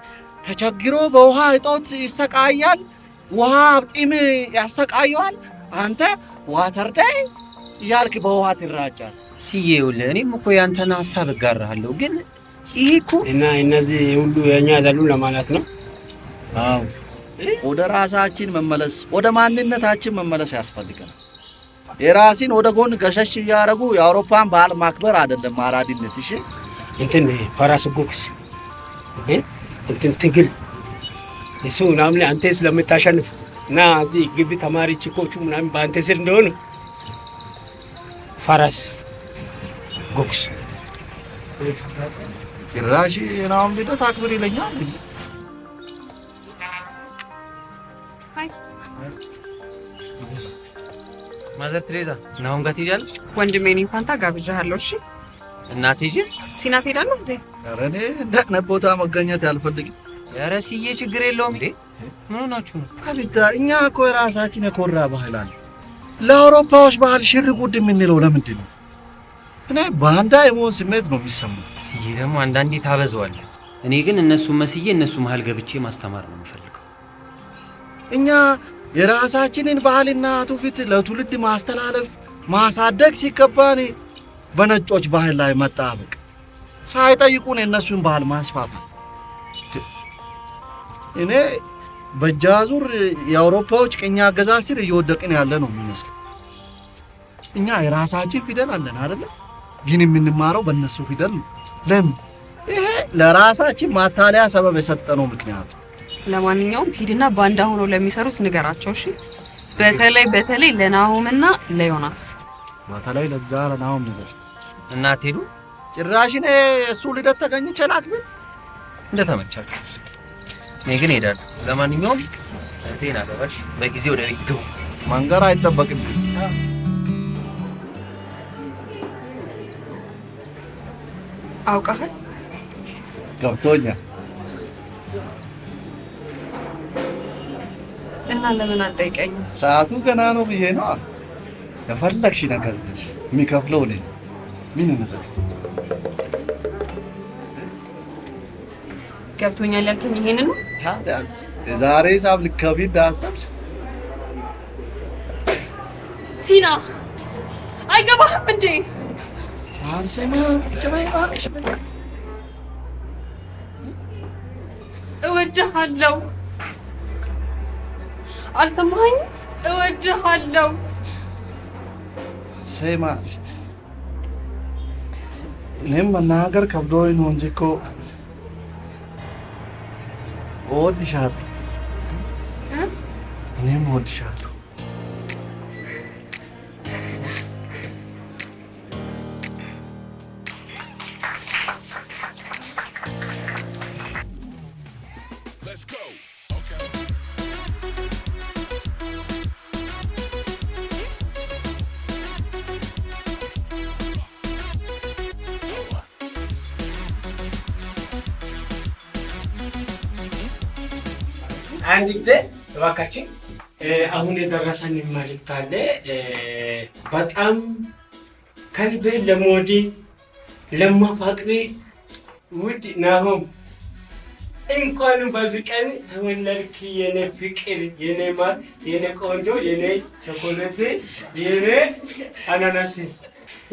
ተቸግሮ በውሃ እጦት ይሰቃያል። ውሃ አብጢም ያሰቃየዋል። አንተ ዋተር ዴይ እያልክ በውሃ ትራጫል። ሲዬውልህ እኔም እኮ ያንተን ሀሳብ እጋራለሁ፣ ግን ይሄ እኮ እና እነዚህ ሁሉ የኛ አይደሉም ለማለት ነው። አዎ ወደ ራሳችን መመለስ ወደ ማንነታችን መመለስ ያስፈልጋል። የራስን ወደ ጎን ገሸሽ እያደረጉ የአውሮፓን ባህል ማክበር አይደለም አራዲነት። እሺ እንትን ፈራስ ቦክስ እንትን ትግል እሱ ምናምን አንተ ስለምታሸንፍ እና እዚህ ግቢ ተማሪ ችኮቹ ምናምን በአንተ ስር እንደሆኑ ፈራስ ቦክስ ጭራሽ የናም ልደት አክብር ይለኛል። ማዘር ትሬዛ ናሁን ጋር ትሄጃለሽ? ወንድሜ እኔን ፋንታ ጋብዣለሁ። እሺ እናቴ ሂጂ። ሲና ትሄዳለህ እንዴ? ኧረ እኔ እንደነ ቦታ መገኘት ያልፈልግም። ኧረ ሲዬ ችግር የለውም እንዴ። ምን ሆናችሁ ነው? አቢታ እኛ እኮ የራሳችን የኮራ ባህል አለ። ለአውሮፓዎች ባህል ሽር ጉድ የምንለው ለምንድን ነው? እኔ ባንዳ የመሆን ስሜት ነው የሚሰማው። ሲዬ ደግሞ አንዳንዴ ታበዛዋለህ። እኔ ግን እነሱ መስዬ እነሱ መሀል ገብቼ ማስተማር ነው የምፈልገው። እኛ የራሳችንን ባህልና ትውፊት ለትውልድ ማስተላለፍ ማሳደግ ሲገባን በነጮች ባህል ላይ መጣበቅ፣ ሳይጠይቁን የእነሱን ባህል ማስፋፋት። እኔ በጃዙር የአውሮፓዎች ቅኝ አገዛዝ ስር እየወደቅን ያለ ነው የሚመስለው። እኛ የራሳችን ፊደል አለን አይደለ? ግን የምንማረው በእነሱ ፊደል ነው። ለምን? ይሄ ለራሳችን ማታለያ ሰበብ የሰጠነው ምክንያት። ለማንኛውም ሂድና ባንዳ ሆኖ ለሚሰሩት ንገራቸው። እሺ በተለይ ለናሆምና ለዮናስ በተለይ ለዛ ለናሆም ነገር እና አትሄዱ? ጭራሽ እኔ እሱ ልደት ተገኝቼ ላክብር? እንደተመቻችሁ። እኔ ግን እሄዳለሁ። ለማንኛውም እቴና ገባሽ በጊዜ ወደ ቤት ግቡ። መንገር አይጠበቅም። አውቀሃል? ገብቶኛል። እና ለምን አትጠይቀኝም? ሰዓቱ ገና ነው ብዬ ነው። የፈለግሽ ነገር ዘሽ የሚከፍለው እኔ ምን እንዘዝ? ገብቶኛል ያልከኝ ይሄንን ነው? ታዲያስ የዛሬ ሂሳብ ልትከፍይ እንዳሰብሽ? ሲና አይገባህም እንዴ? አልሰማህም? ጭበይ እባክሽ። እወድሃለሁ። አልሰማኸኝም? እወድሃለሁ። ስማ እኔም መናገር ከብዶኝ ነው እንጂ እኮ እወድሻለሁ። እኔም እወድሻለሁ። አንድ ጊዜ እባካችን አሁን የደረሰን መልዕክት አለ። በጣም ከልቤ ለሞዲ ለማፋቅሪ ውድ ናሆም እንኳን በዚህ ቀን ተወለድክ የኔ ፍቅር፣ የኔ ማር፣ የኔ ቆንጆ፣ የኔ ቸኮሌት፣ የኔ አናናስ፣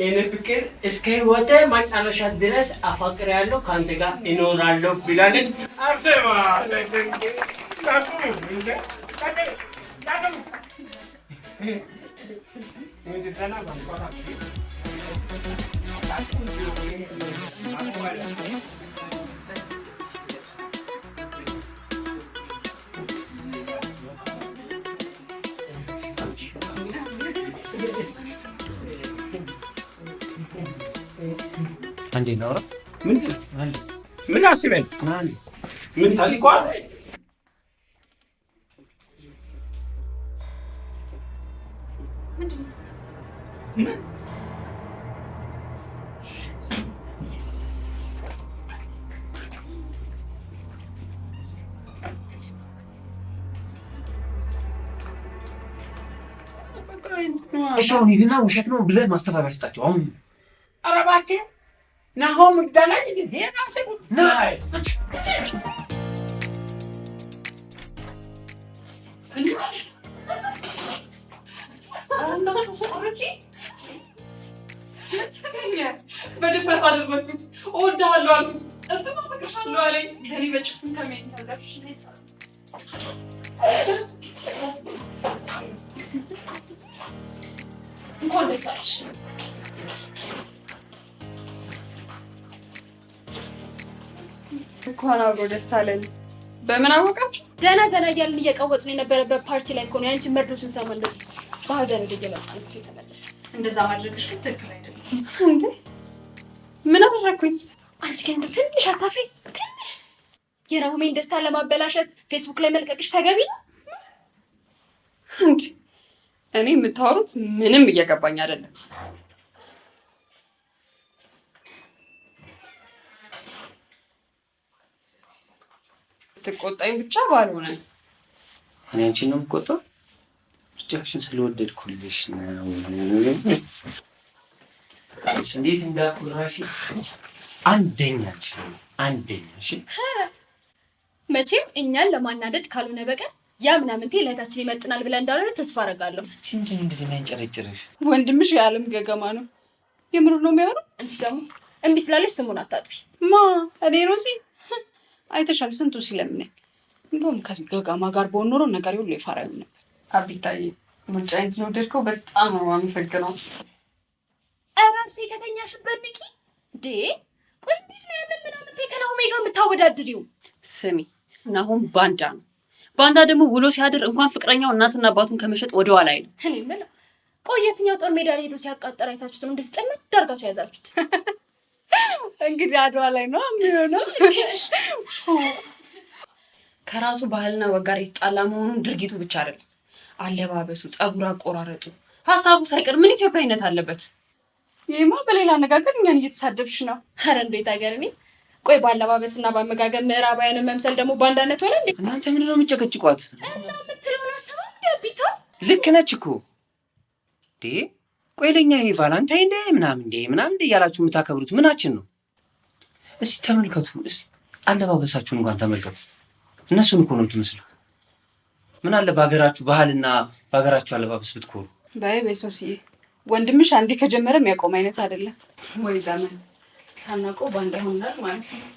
የኔ ፍቅር እስከ ህይወቴ መጨረሻ ድረስ አፋቅሬያለሁ፣ ከአንተ ጋር እኖራለሁ ብላለች አርሴማ። አንዴ ነው ምን አስበን ምን ታሪኳል? እሺ አሁን ሂድና ውሸት ነው ብለህ ማስተባበያ ስጣቸው አሁን። ኧረ እባክህ ናሆም ይግደላኝ እንዴ? የራሴ ጉዳይ በድፍረት አደረግኩት። እወድሃለሁ አልኩት፣ እሱም አፈቅርሻለሁ አለኝ። ገሪ በጭፍን ከሜን ተብላሽ እንኳን ደስ አለሽ። እንኳን አብሮ ደስ አለን። በምን አወቃችሁ? ደህና ዘና እያልን እየቀወጥን የነበረበት ፓርቲ ላይ እኮ ነው ያንቺን መርዶ ስንሰማ እንደዚህ በሀዘን እየመጣን የተመለሰ። እንደዛ ማድረግሽ ግን ትክክል አይደለም። እንዴ ምን አደረኩኝ? አንቺ ግን እንደው ትንሽ አታፍሪ? ትንሽ የናሆሜን ደስታ ለማበላሸት ፌስቡክ ላይ መልቀቅሽ ተገቢ ነው እንዴ? እኔ የምታወሩት ምንም እየገባኝ አይደለም። ትቆጣኝ ብቻ ባልሆነ እኔ አንቺን ነው የምቆጣው? ብቻሽን ስለወደድኩልሽ ነው። እንዴት እንዳኩራሽ አንደኛሽ አንደኛሽ። መቼም እኛን ለማናደድ ካልሆነ በቀር ያ ምናምንቴ ለእህታችን ይመጥናል ብለን እንዳልሆነ ተስፋ አደርጋለሁ። እንዴት እንደዚህ የሚያንጨረጭርሽ? ወንድምሽ የዓለም ገገማ ነው። የምር ነው የሚያወራው። አንቺ ደግሞ እምቢ ስላለሽ ስሙን አታጥፊ። ማ እኔ ሮዚ አይተሻል ስንቱ ሲለምነኝ። እንደውም ከዚህ ገገማ ጋር በሆን ኖሮ ነገር ሁሉ ይፈራል ነበር። አቢታዬ ምርጫዬን ስለወደድከው በጣም ነው የማመሰግነው። ኧረ አርሴ ከተኛሽበት ንቂ እንዴ! ቆይ እንዴት ነው ያንን ምናምንቴ ከናሆሜ ጋር የምታወዳድሪው? ስሚ ናሆም ባንዳ ነው። ባንዳ ደግሞ ውሎ ሲያድር እንኳን ፍቅረኛው እናትና አባቱን ከመሸጥ ወደኋላ አይልም። እኔ የምለው ቆይ የትኛው ጦር ሜዳ ላይ ሄዶ ሲያቃጠር አይታችሁት ነው እንደዚህ ጠመድ አድርጋችሁ ያዛችሁት? እንግዲህ አድዋ ላይ ነው የሚሆነው። ከራሱ ባህልና ወግ ጋር የተጣላ መሆኑን ድርጊቱ ብቻ አይደለም፣ አለባበሱ፣ ጸጉር አቆራረጡ፣ ሀሳቡ ሳይቀር ምን ኢትዮጵያዊነት አለበት? ይሄማ በሌላ አነጋገር እኛን እየተሳደብሽ ነው። ኧረ እንዴት ሀገር እኔ ቆይ ባለባበስና ባመጋገብ ምዕራባውያንን መምሰል ደግሞ ባንዳነት ሆነ እንዴ? እናንተ ምንድን ነው የምትጨቀጭቋት? እና የምትለውን አሰባም እንዴ? አቢታ ልክ ነች እኮ እንዴ። ቆይ ለኛ ይሄ ቫላንታይን ዴይ ምናምን እንዴ እያላችሁ የምታከብሩት ምናችን ነው? እስቲ ተመልከቱ፣ እስቲ አለባበሳችሁን እንኳን ተመልከቱ። እነሱን እኮ ነው የምትመስሉት። ምን አለ በሀገራችሁ ባህልና በሀገራችሁ አለባበስ ብትኮሩ። በይ በሶስዬ ወንድምሽ አንዴ ከጀመረ የሚያቆም አይነት አይደለም። ወይ ዘመን ሳናውቀው ባንዳ ሆናል ማለት ነው።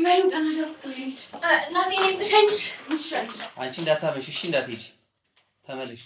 ማዩ ቀናዳሩ እናቴ ነኝ ብሸኝሽ ይሻል። አንቺ እንዳታመሽ እሺ፣ እንዳትሄጂ ተመለሽ።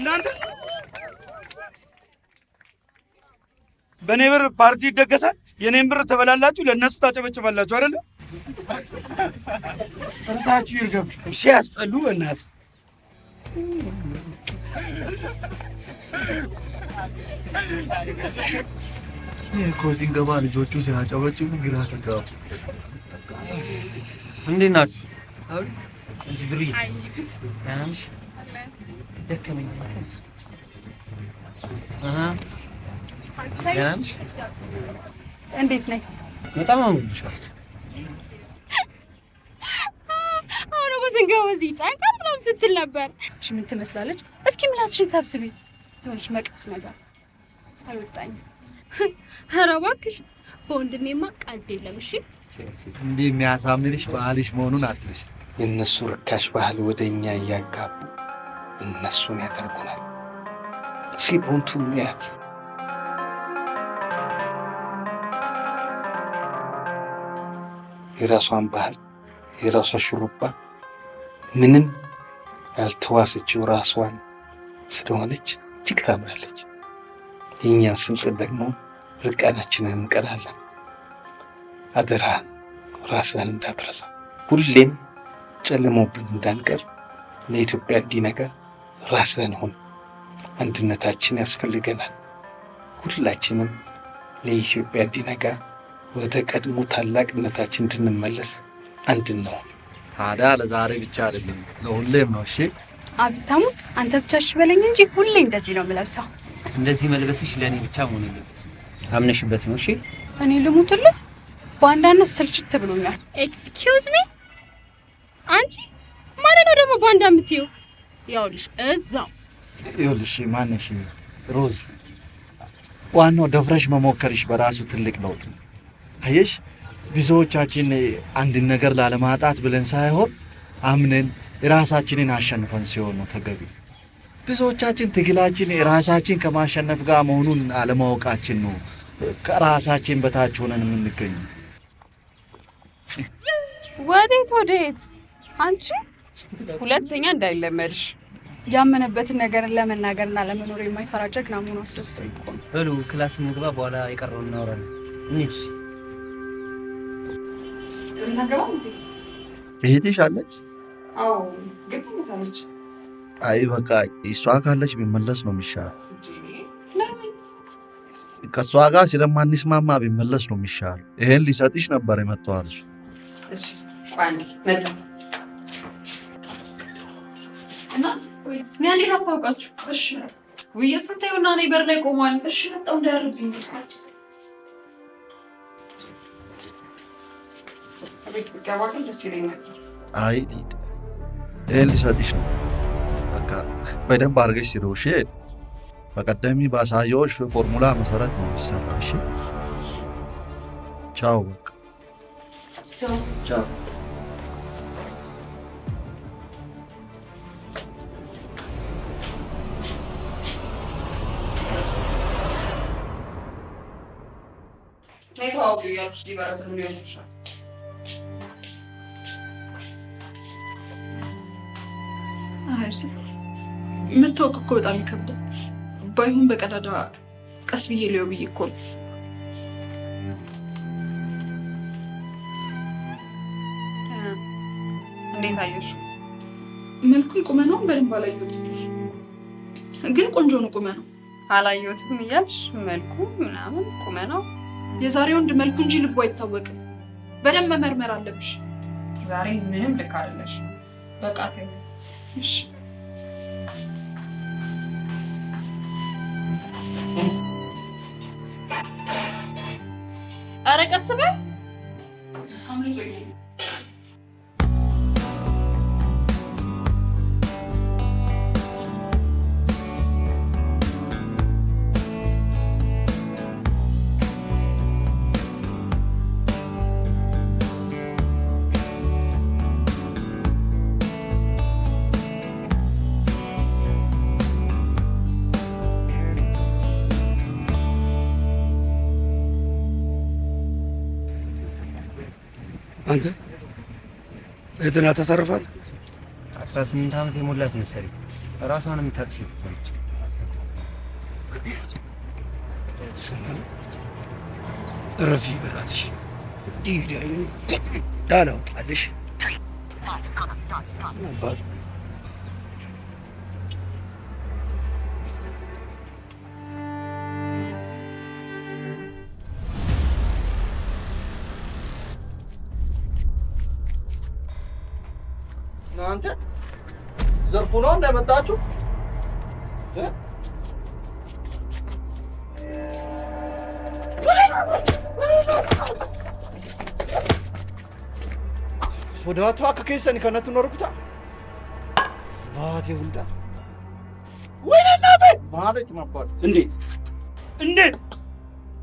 እናንተ በእኔ ብር ፓርቲ ይደገሳል። የኔን ብር ትበላላችሁ፣ ለእነሱ ታጨበጭባላችሁ አይደለ? ጥርሳችሁ ይርገብ። ሲያስጠሉ በእናትህ። ይህ እኮ ሲንገባ ልጆቹ ሲያጨበጭቡ ግራ ተጋቡ። እንዴት ናችሁ? እንጂ ድሩዬ ያንሽ ደከመኝ። ያንሽ እንዴት ነኝ? በጣም አምሮብሻል። አሁን በስንገባ በዚህ ጫንቃል ምናምን ስትል ነበር። እሺ ምን ትመስላለች? እስኪ ምላስሽን ሰብስቢ። የሆነች መቀስ ነገር አልወጣኝም። ኧረ እባክሽ በወንድሜማ ቀልድ የለም። እሺ እንዲህ የሚያሳምንሽ ባህልሽ መሆኑን አትልሽ። የእነሱ ርካሽ ባህል ወደ እኛ እያጋቡ እነሱን ያደርጉናል። ሲቦንቱ ሚያት የራሷን ባህል የራሷ ሹሩባ ምንም ያልተዋሰችው ራሷን ስለሆነች እጅግ ታምራለች። የእኛን ስንጥል ደግሞ ርቃናችንን እንቀራለን። አደራህን ራስህን እንዳትረሳ። ሁሌም ጨልሞብን እንዳንቀር ለኢትዮጵያ እንዲነጋ ራስህን ሁን። አንድነታችን ያስፈልገናል። ሁላችንም ለኢትዮጵያ እንዲነጋ ወደ ቀድሞ ታላቅነታችን እንድንመለስ አንድ እንሁን። ታዲያ ለዛሬ ብቻ አይደለም ለሁሌም ነው። እሺ አብታሙት አንተ ብቻ እሺ በለኝ እንጂ ሁሌ እንደዚህ ነው የምለብሰው። እንደዚህ መልበስሽ ለእኔ ብቻ መሆን የለበትም። አምነሽበት ነው። እሺ እኔ ልሙትልህ ባንዳነት ስልችት ብሎኛል። ኤክስኪውዝ ሚ አንቺ ማለት ነው ደግሞ ባንዳ የምትይው? ያውልሽ እዛው ይኸውልሽ ማነሽ ሮዝ፣ ዋናው ደፍረሽ መሞከርሽ በራሱ ትልቅ ለውጥ ነው። አየሽ ብዙዎቻችን አንድን ነገር ላለማጣት ብለን ሳይሆን አምነን ራሳችንን አሸንፈን ሲሆን ነው ተገቢ። ብዙዎቻችን ትግላችን ራሳችን ከማሸነፍ ጋር መሆኑን አለማወቃችን ነው ከራሳችን በታች ሆነን የምንገኘው። ወዴት አንቺ ሁለተኛ እንዳይለመድሽ። ያመነበትን ነገርን ለመናገርና ለመኖር የማይፈራ ጀግና መሆኑ አስደስቶኝ እኮ ነው። በሉ ክላስ እንግባ፣ በኋላ የቀረውን እናወራለን። እንሂድ። እህትሽ አለች? አዎ ግን ትመጣለች። አይ በቃ እሷ ካለች ቢመለስ ነው የሚሻል። ከእሷ ጋር ስለማንስማማ ቢመለስ ነው የሚሻል። ይሄን ሊሰጥሽ ነበር የመጣው እሱ። እሺ ቋንዲ መጣ እና እኔ አንዴ ላስታውቃችሁ። እሺ ወይስ ፈታዩና እኔ በር ላይ ቆሟል። እሺ መጣው እንዳያርብኝ አይ ሊድ ይሄን ሊሰጥሽ ነው። በቃ በደንብ አድርገሽ ስሪው። እሺ በቀደም ባሳየሁሽ ፎርሙላ መሰረት ነው የሚሰራው። እሺ ቻው። በቃ ቻው። የምታውቅ እኮ በጣም ይከብዳል። ባይሆን በቀዳዳ ቀስ ብዬ ሊው ብዬ እኮ ነው። እንዴት አየሽ? መልኩን ቁመናውን በደንብ አላየሁትም፣ ግን ቆንጆ ነው ቁመናው። አላየሁትም እያልሽ መልኩ ምናምን ቁመናው። የዛሬ ወንድ መልኩ እንጂ ልቡ አይታወቅም። በደንብ መመርመር አለብሽ። ዛሬ ምንም ልክ አይደለሽ። በቃ ተይው እሺ። ኧረ ቀስ በይ። አንተ እህትን አታሳርፋት? 18 ዓመት የሞላት መሰለኝ። ራሷን የምታውቅ ሴት ነች። እረፊ በላትሽ ዳላውጣልሽ እናንተ ዘርፉ ነው እንደመጣችሁ sodaatu akka keessan kanatti nu rukuta baatee hunda ወይናናበ ማለት ነበር።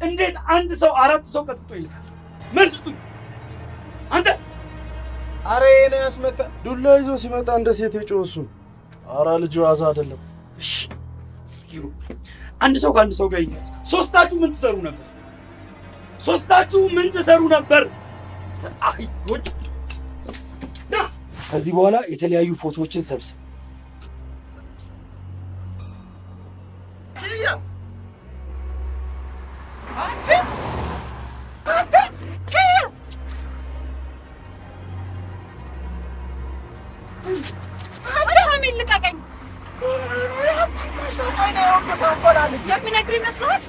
እንዴት አንድ ሰው አራት ሰው ቀጥቶ ይልካል? መልስጡኝ አንተ። አረ እኔ ያስመጣ ዱላ ይዞ ሲመጣ እንደ ሴት የጮሱ። አረ ልጅ ዋዛ አይደለም። እሺ አንድ ሰው ከአንድ ሰው ጋር ይያዝ። ሶስታችሁ ምን ትሰሩ ነበር? አይቶች ከዚህ በኋላ የተለያዩ ፎቶዎችን ሰብስብ። የምነግርህ ይመስልሃል?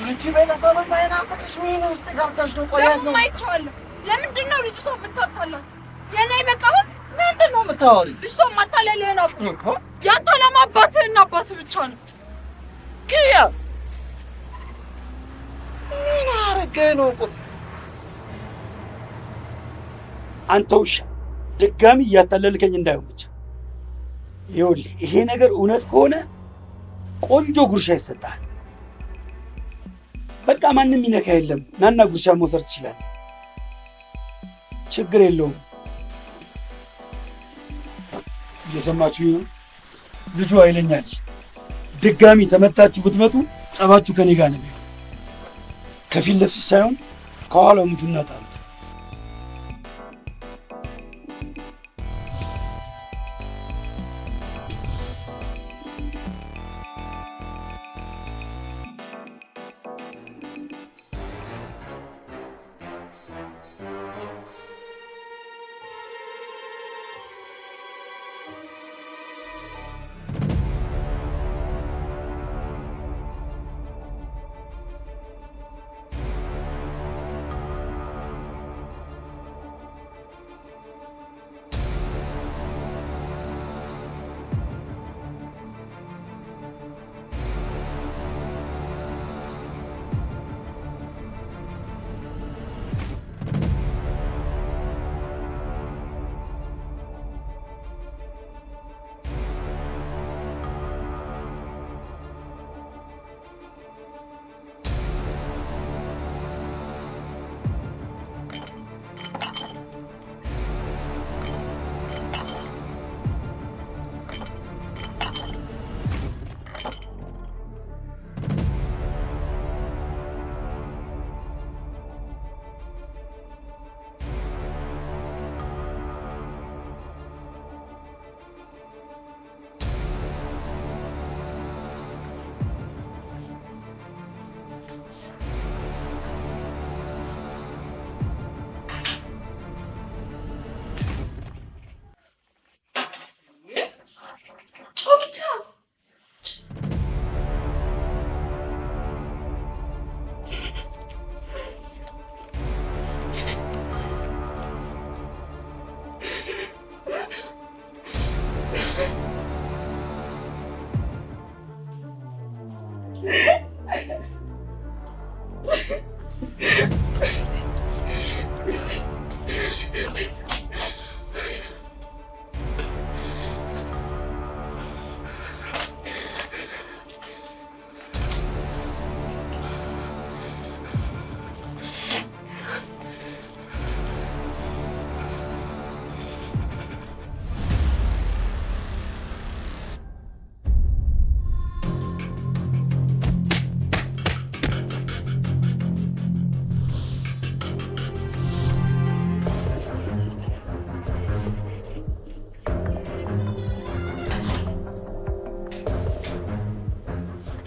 አንቺ ቤተሰብ ማይናፍቅሽ ምን ውስጥ ገብተሽ ነው? ቆያት ነው አይቼዋለሁ። ለምንድን ነው ልጅቷ የምታታላት? የኔ መቃወም ምንድን ነው የምታወሪ? ልጅቷ ማታለልህ ነው እኮ። ያንተ ዓላማ አባትህና አባትህ ብቻ ነው። ኪያ ምን አረገህ ነው? አንተ ውሻ ድጋሚ እያታለልከኝ እንዳይሆን ብቻ። ይኸውልህ ይሄ ነገር እውነት ከሆነ ቆንጆ ጉርሻ ይሰጣል። በቃ ማንም ይነካ የለም። ናና ጉርሻ መውሰድ ትችላለህ። ችግር የለውም። እየሰማችሁ ነው? ልጁ ኃይለኛ ልጅ። ድጋሚ ተመታችሁ ብትመጡ ጸባችሁ ከኔ ጋር ነው። ከፊት ለፊት ሳይሆን ከኋላው ሙቱና ጣሉት።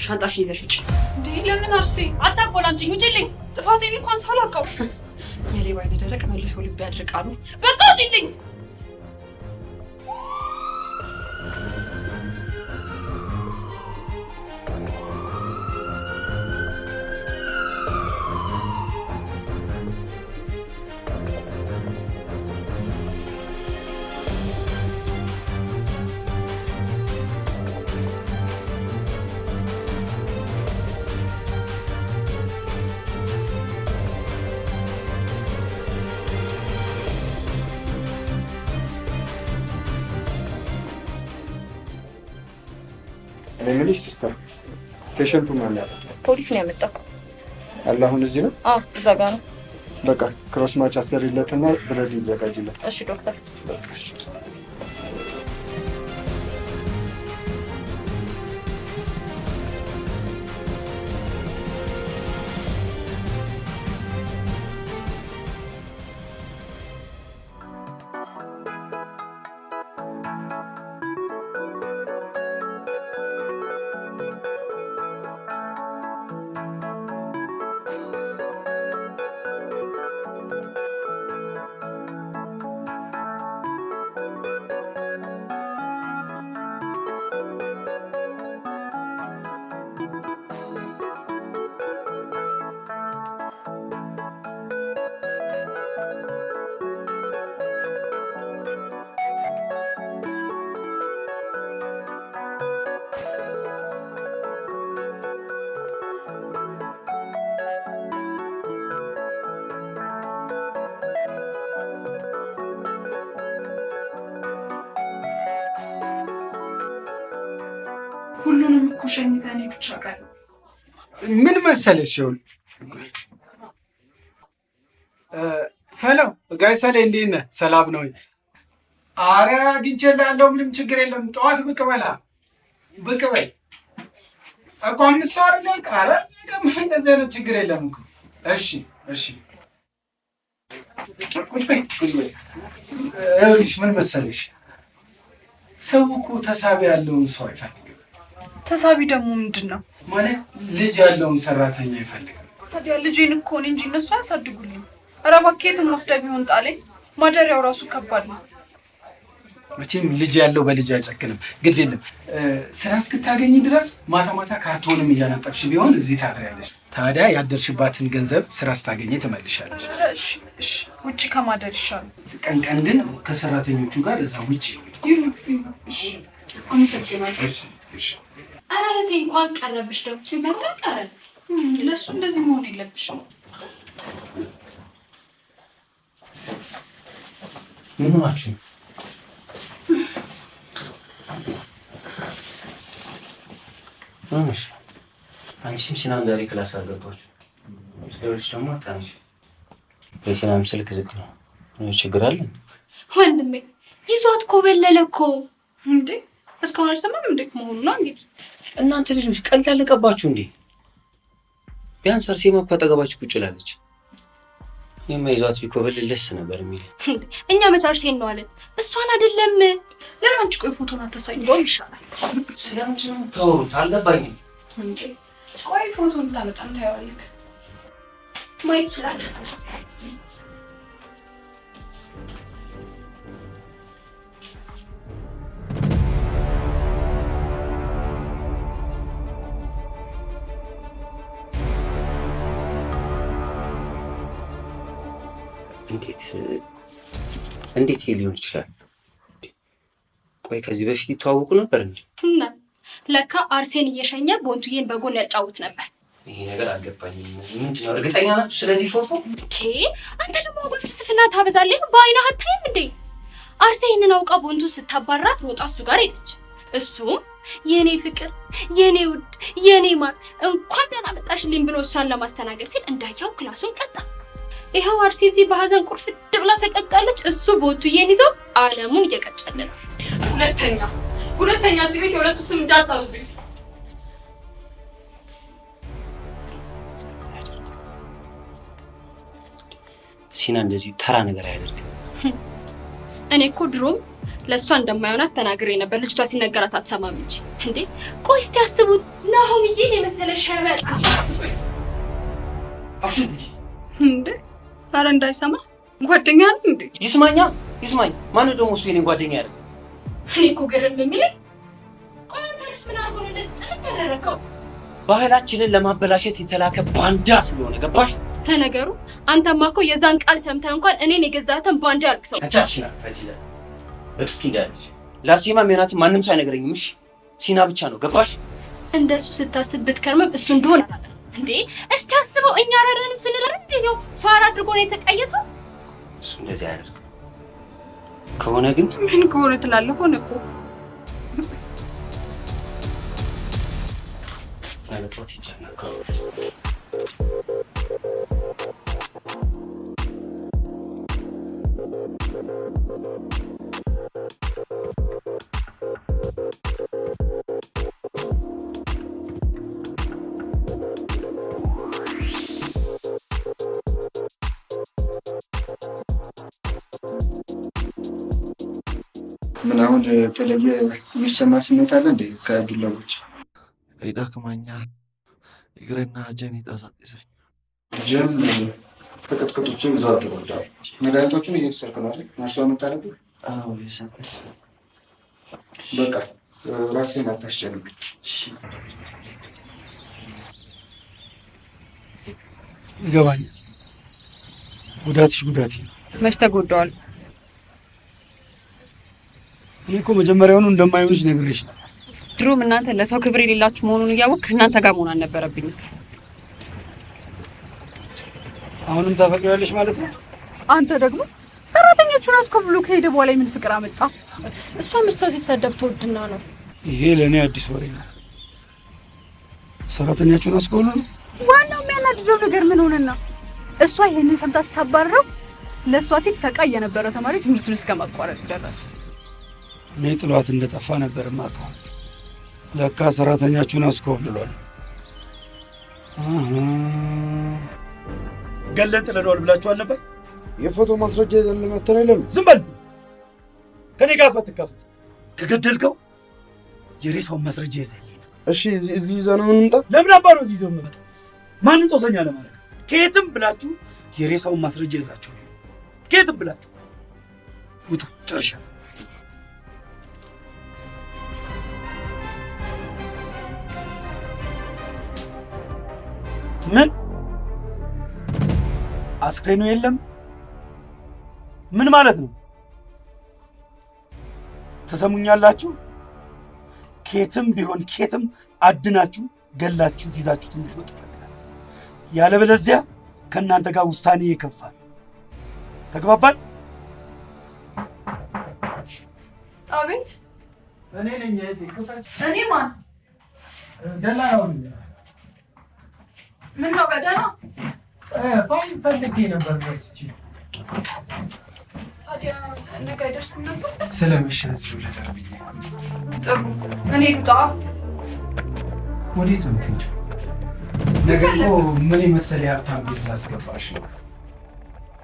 ሻንጣሽን ይዘሽ ውጪ። እንዴ ለምን አርሴ አታቆላምጪኝ? ውጪልኝ። ጥፋቴን እንኳን ሳላውቀው የሌባ አይነ ደረቅ መልሶ ልብ ያድርቃሉ። በቃ ውጪልኝ። እኔ የምልሽ ሲስተር፣ ፔሸንቱ ማን ያለው? ፖሊስ ነው ያመጣው። አለ አሁን እዚህ ነው? አዎ እዛ ጋር ነው። በቃ ክሮስ ማች አሰሪለትና ብለድ ይዘጋጅለት። እሺ ዶክተር። ሁሉንም እኮ ሸኝተህ እኔ ብቻ ቀር ምን መሰለሽ ይሁን ሄሎ ጋይሳሌ እንዴት ነህ? ሰላም ነው? አረ አግኝቼልሃለሁ። ምንም ችግር የለም። ጠዋት ብቅ በላ ብቅ በል እኮ 5 ሰዓት አይደል? ቃረ ደግሞ እንደዚህ አይነት ችግር የለም እኮ። እሺ እሺ ቁጭ በይ ቁጭ በይ። ይኸውልሽ ምን መሰለሽ ሰው እኮ ተሳቢ ያለውን ሰው አይፈልግም። ተሳቢ ደግሞ ምንድን ነው ማለት? ልጅ ያለውን ሰራተኛ አይፈልግም። ታዲያ ልጄን እኮ እኔ እንጂ እነሱ አያሳድጉልኝ። ኧረ እባክህ የትም ወስደህ ቢሆን ጣለኝ። ማደሪያው ራሱ ከባድ ነው። መቼም ልጅ ያለው በልጅ አይጨክንም። ግድ የለም ስራ እስክታገኝ ድረስ ማታ ማታ ካርቶንም እያነጠፍሽ ቢሆን እዚህ ታድሪያለሽ። ታዲያ ያደርሽባትን ገንዘብ ስራ ስታገኝ ትመልሻለሽ። እሺ እሺ፣ ውጪ ከማደር ይሻላል። ቀን ቀን ግን ከሰራተኞቹ ጋር እዛ ውጪ። እሺ አመሰግናለሁ። እሺ እሺ። ኧረ እህቴ እንኳን ቀረብሽ ደግሞ መጣ ቀረ። ለሱ እንደዚህ መሆን የለብሽም። ምን ሆናችሁ? ምንሽ? አንቺም ሲናም ዛሬ ክላስ አልገባችሁ። ስለዚህ ደግሞ አጣንሽ። የሲናም ስልክ ዝግ ነው። ችግር አለ ወንድሜ? ይዟት ኮበለለ እኮ። እንዴ እስካሁን አልሰማም እንዴ መሆኑ ነው እንግዲህ። እናንተ ልጆች ቀልድ አለቀባችሁ እንዴ? ቢያንስ አርሴማ እኮ አጠገባችሁ ቁጭ ብላለች። እኔማ ይዟት ቢኮበልል ደስ ነበር የሚል። እኛ መች አርሴን ነው አለን፣ እሷን አይደለም። ለምን አንቺ ቆይ ፎቶን አታሳይ? እንደውም ይሻላል። ስለምንድን ነው የምታወሩት? አልገባኝም። እንዴ ቆይ ፎቶን ታመጣም ታየዋለህ። ማየት ይችላል። እንዴት ይሄ ሊሆን ይችላል? ቆይ ከዚህ በፊት ይተዋወቁ ነበር እንዴ? እና ለካ አርሴን እየሸኘ ቦንቱዬን በጎን ያጫውት ነበር። ይሄ ነገር አልገባኝም። ምንድን ነው? እርግጠኛ ናችሁ ስለዚህ ፎቶ? አንተ ደግሞ አጉል ፍልስፍና ታበዛለህ። በአይንህ አታይም እንዴ? አርሴ ይህንን አውቃ ቦንቱ ስታባራት ሮጣ እሱ ጋር ሄደች። እሱም የኔ ፍቅር፣ የኔ ውድ፣ የኔ ማር እንኳን ደህና መጣሽልኝ ብሎ እሷን ለማስተናገድ ሲል እንዳያው ክላሱን ቀጣ። ይኸው አርሴ እዚህ በሀዘን ቁርፍድ ብላ ተቀምጣለች። እሱ ቦንቱዬን ይዘው ዓለሙን እየቀጨለ ነው። ሁለተኛ እዚህ ቤት የሁለቱ ስም እንዳታሩብኝ። ሲና እንደዚህ ተራ ነገር አያደርግም። እኔ እኮ ድሮም ለእሷ እንደማይሆናት ተናግሬ ነበር። ልጅቷ ሲነገራት አትሰማም እንጂ። እንዴ ቆይ እስቲ አስቡት፣ ናሆምዬን የመሰለ ሸበጥ እንዴ? ኧረ እንዳይሰማ ጓደኛ አይደል እንዴ? ይስማኝ። ማነው ደግሞ እሱ የኔን ጓደኛ ያደረገው? እኔ እኮ ግርም የሚለኝ ቆይ አንተንስ ምን አድርጎ ነው እንደዚህ ጥልት ያደረገው? ባህላችንን ለማበላሸት የተላከ ባንዳ ስለሆነ ገባሽ? ለነገሩ አንተማ እኮ የዛን ቃል ሰምተህ እንኳን እኔን የገዛተን ባንዳ ያልክ ሰው አንቻችና ፈጂዛ በጥፊ እንዳለች ላርሴማ ሜናት ማንም ሳይነግረኝም እሺ ሲና ብቻ ነው ገባሽ? እንደሱ ስታስብ ብትከርምም እሱ እንደሆነ እንዴ እስቲ አስበው። እኛ ረረን ስንል እንዴት ነው ፋራ አድርጎ ነው የተቀየሰው? እሱ እንደዚህ አያደርግ ከሆነ ግን ምን ከሆነ ትላለህ? ሆነ እኮ አለጦች ይቻላል። ምን አሁን የተለየ የሚሰማ ስሜት አለ እንዴ? ከዱላ ውጭ ይደክመኛል። እግሬና እጄን ይጠዛጥዘኝ። ጀም ከቅጥቅጦችን ይዞ አልተጎዳም። መድኃኒቶቹን እየተሰርክ ነው አይደል? ናርሷ የምታደርጉ? አዎ የሰጠች። በቃ ራሴን አታስጨንቅ። ይገባኛል። ጉዳትሽ ጉዳቴ ነው። መች ተጎዳዋል? እኔ እኮ መጀመሪያውኑ እንደማይሆንሽ ነግሬሽ ነው። ድሮም እናንተ ለሰው ክብር የሌላችሁ መሆኑን እያወቅህ እናንተ ጋር መሆን አልነበረብኝም። አሁንም ታፈቅሪያለሽ ማለት ነው? አንተ ደግሞ ሰራተኞቹን አስኮብሎ ከሄደ በኋላ ምን ፍቅር አመጣ? እሷ ምርሰው ሲሰደብ ተወድና ነው። ይሄ ለእኔ አዲስ ወሬ ነው። ሰራተኛችሁን አስኮብሎ ነው? ዋናው የሚያናድደው ነገር ምን ሆነና እሷ ይሄንን ሰምታ ስታባረረው ለእሷ ሲል ሰቃይ የነበረው ተማሪ ትምህርቱን እስከ ማቋረጥ ደረሰ። እኔ ጥሏት እንደጠፋ ነበር የማውቀው። ለካ ሰራተኛችሁን አስኮብልሏል። ገለን ጥለነዋል ብላችኋል ነበር? የፎቶ ማስረጃ ይዘን ለመተን አይደለም? ዝም በል። ከኔ ጋር ፈትካፈት። ከገደልከው የሬሳውን ማስረጃ ይዘልኝ። እሺ እዚህ ይዘነው እንምጣ። ለምን አባ ነው እዚህ ይዘው እንመጣ? ማንን ጦሰኛ ለማድረግ? ከየትም ብላችሁ የሬሳውን ማስረጃ ይዛችሁ ነው። ከየትም ብላችሁ ውጡ። ጨርሻ ምን አስክሬኑ የለም? ምን ማለት ነው? ተሰሙኛላችሁ? ኬትም ቢሆን ኬትም አድናችሁ ገላችሁ ይዛችሁት እንድትመጡ ፈልጋለሁ። ያለበለዚያ ከእናንተ ጋር ውሳኔ ይከፋል። ተግባባን? አቤት። እኔ ነኝ። እኔ ማን? ደላላው ምን ነው በደህና? ፋይል ፈልጌ ነበር መስቺ። ታዲያ ነገ አይደርስም ነበር? ስለመሸ እዚሁ ልተርብኝ። ጥሩ። እኔ ልውጣ። ወዴት ነው የምትሄጂው? ነገ እኮ ምን የመሰለ የሀብታም ቤት ላስገባሽ ነው።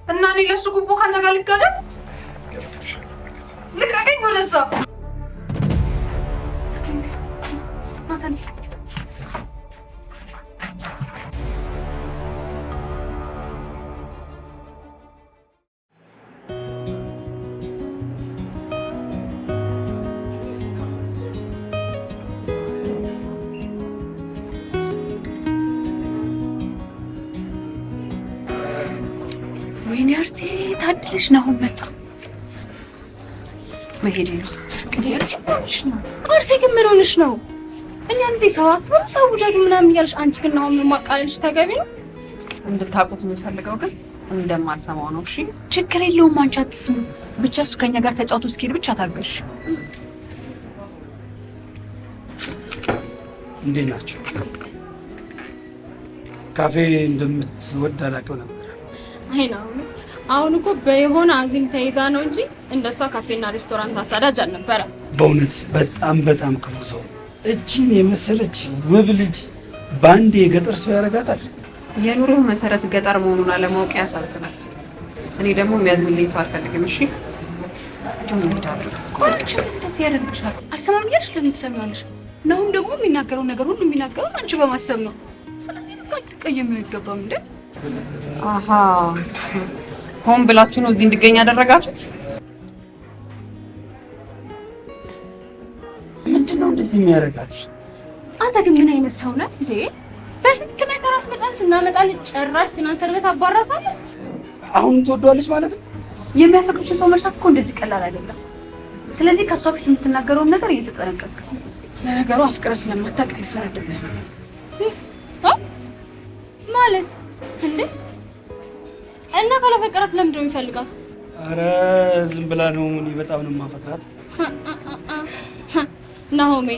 እና እኔ ለሱ ጉቦ ካንተ ጋር ልጋደም? ልቀቀኝ ወደዛ። ማታንስ ወይኔ አርሴ ታድለሽ ነው። አሁን መጣ። መሄድ ነው። አርሴ ግን ምን ሆነሽ ነው? እኛ እንዚህ ሰባት ነው ሰው ውደዱ ምናምን እያልሽ አንቺ ግን አሁን ማቃለልሽ ተገቢ ነው? እንድታውቁት የምፈልገው ግን እንደማልሰማው ነው። እሺ ችግር የለውም። አንቺ አትስሙ። ብቻ እሱ ከኛ ጋር ተጫውቶ እስኪሄድ ብቻ ታገሽ። እንዴት ናቸው? ካፌ እንደምትወድ አላውቅም ነበር። አይ ነው አሁን እኮ በየሆነ አዚም ተይዛ ነው እንጂ እንደሷ ካፌና ሬስቶራንት አሳዳጅ አልነበረም። በእውነት በጣም በጣም ክፉ ሰው። እቺን የመሰለች ውብ ልጅ በአንድ የገጠር ሰው ያደርጋታል። የኑሮ መሰረት ገጠር መሆኑን አለማወቅ ያሳዝናል። እኔ ደግሞ የሚያዝንልኝ ሰው አልፈልግም። እሺ ደግሞ ይዳሩ ቆንጆ ደስ ያደርግሻል። አልሰማም እያልሽ ለምን ትሰሚዋለሽ? ናሁም ደግሞ የሚናገረው ነገር ሁሉ የሚናገረው አንቺ በማሰብ ነው። ስለዚህ በቃ ልትቀየሚው አይገባም እንዴ። አሃ ሆን ብላችሁ ነው እዚህ እንድገኝ ያደረጋችሁት? ምንድነው እንደዚህ የሚያደርጋት? አንተ ግን ምን አይነት ሰው ነህ እንዴ? በስንት መከራ አስመጣን ስናመጣልህ ጭራሽ ስናንሰርበት አባራታለህ። አሁን ትወደዋለች ማለት ነው? የሚያፈቅሩትን ሰው መርሳት እኮ እንደዚህ ቀላል አይደለም። ስለዚህ ከሷ ፊት የምትናገረውን ነገር እየተጠነቀቅ። ለነገሩ አፍቅረ ስለማታውቅ አይፈረድብህም ማለት እንዴ? እና ካላፈቀራት ለምንድን ነው የሚፈልጋት? አረ ዝም ብላ ነው። እኔ በጣም ነው የማፈቅራት። ናሆሜ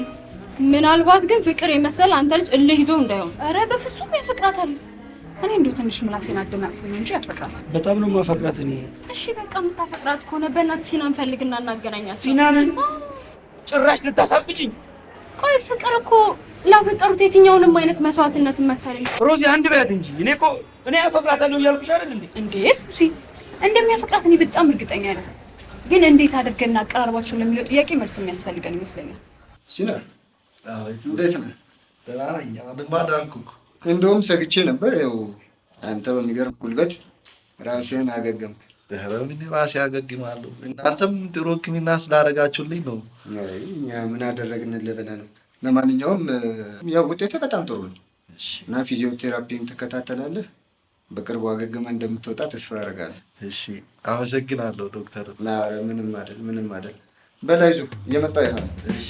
ምናልባት ግን ፍቅር የመሰለ አንተ ልጅ እልህ ይዞ እንዳይሆን። አረ በፍጹም ያፈቅራታል። እኔ እንደው ትንሽ ምላሴን አደናቅፈኝ እንጂ ያፈቅራታል። በጣም ነው የማፈቅራት እኔ። እሺ በቃ የምታፈቅራት ከሆነ በእናትህ ሲናን ፈልግና እናገናኛቸው። ሲናንን ጭራሽ ልታሳብጭኝ? ቆይ ፍቅር እኮ ላፈቀሩት የትኛውንም አይነት መስዋዕትነትን መክፈል ነው። ሮዚ አንድ በያት እንጂ እኔ አፈቅራታለሁ እያልኩሽ አይደል እንዴ? እንዴ ሱሲ እንደሚያፈቅራት እኔ በጣም እርግጠኛ ነኝ። ግን እንዴት አድርገን እናቀራርባቸው ለሚለው ጥያቄ መልስ የሚያስፈልገን ይመስለኛል። ሲና እንዴት ነህ? ደህና ነኝ። አድማ ዳንኩ እኮ እንደውም ሰግቼ ነበር። ያው አንተ በሚገርም ጉልበት ራስህን አገገምክ። ምን ራሴ አገግማለሁ? እናንተም ጥሩ ሕክምና ስላደረጋችሁልኝ ነው። እኛ ምን አደረግንልህ ብለህ ነው? ለማንኛውም ያው ውጤትህ በጣም ጥሩ ነው እና ፊዚዮቴራፒን ትከታተላለህ። በቅርቡ አገግመህ እንደምትወጣ ተስፋ አደርጋለሁ። እሺ አመሰግናለሁ ዶክተር። ኧረ ምንም አይደል። በላይ ዙ እየመጣሁ ይሆናል። እሺ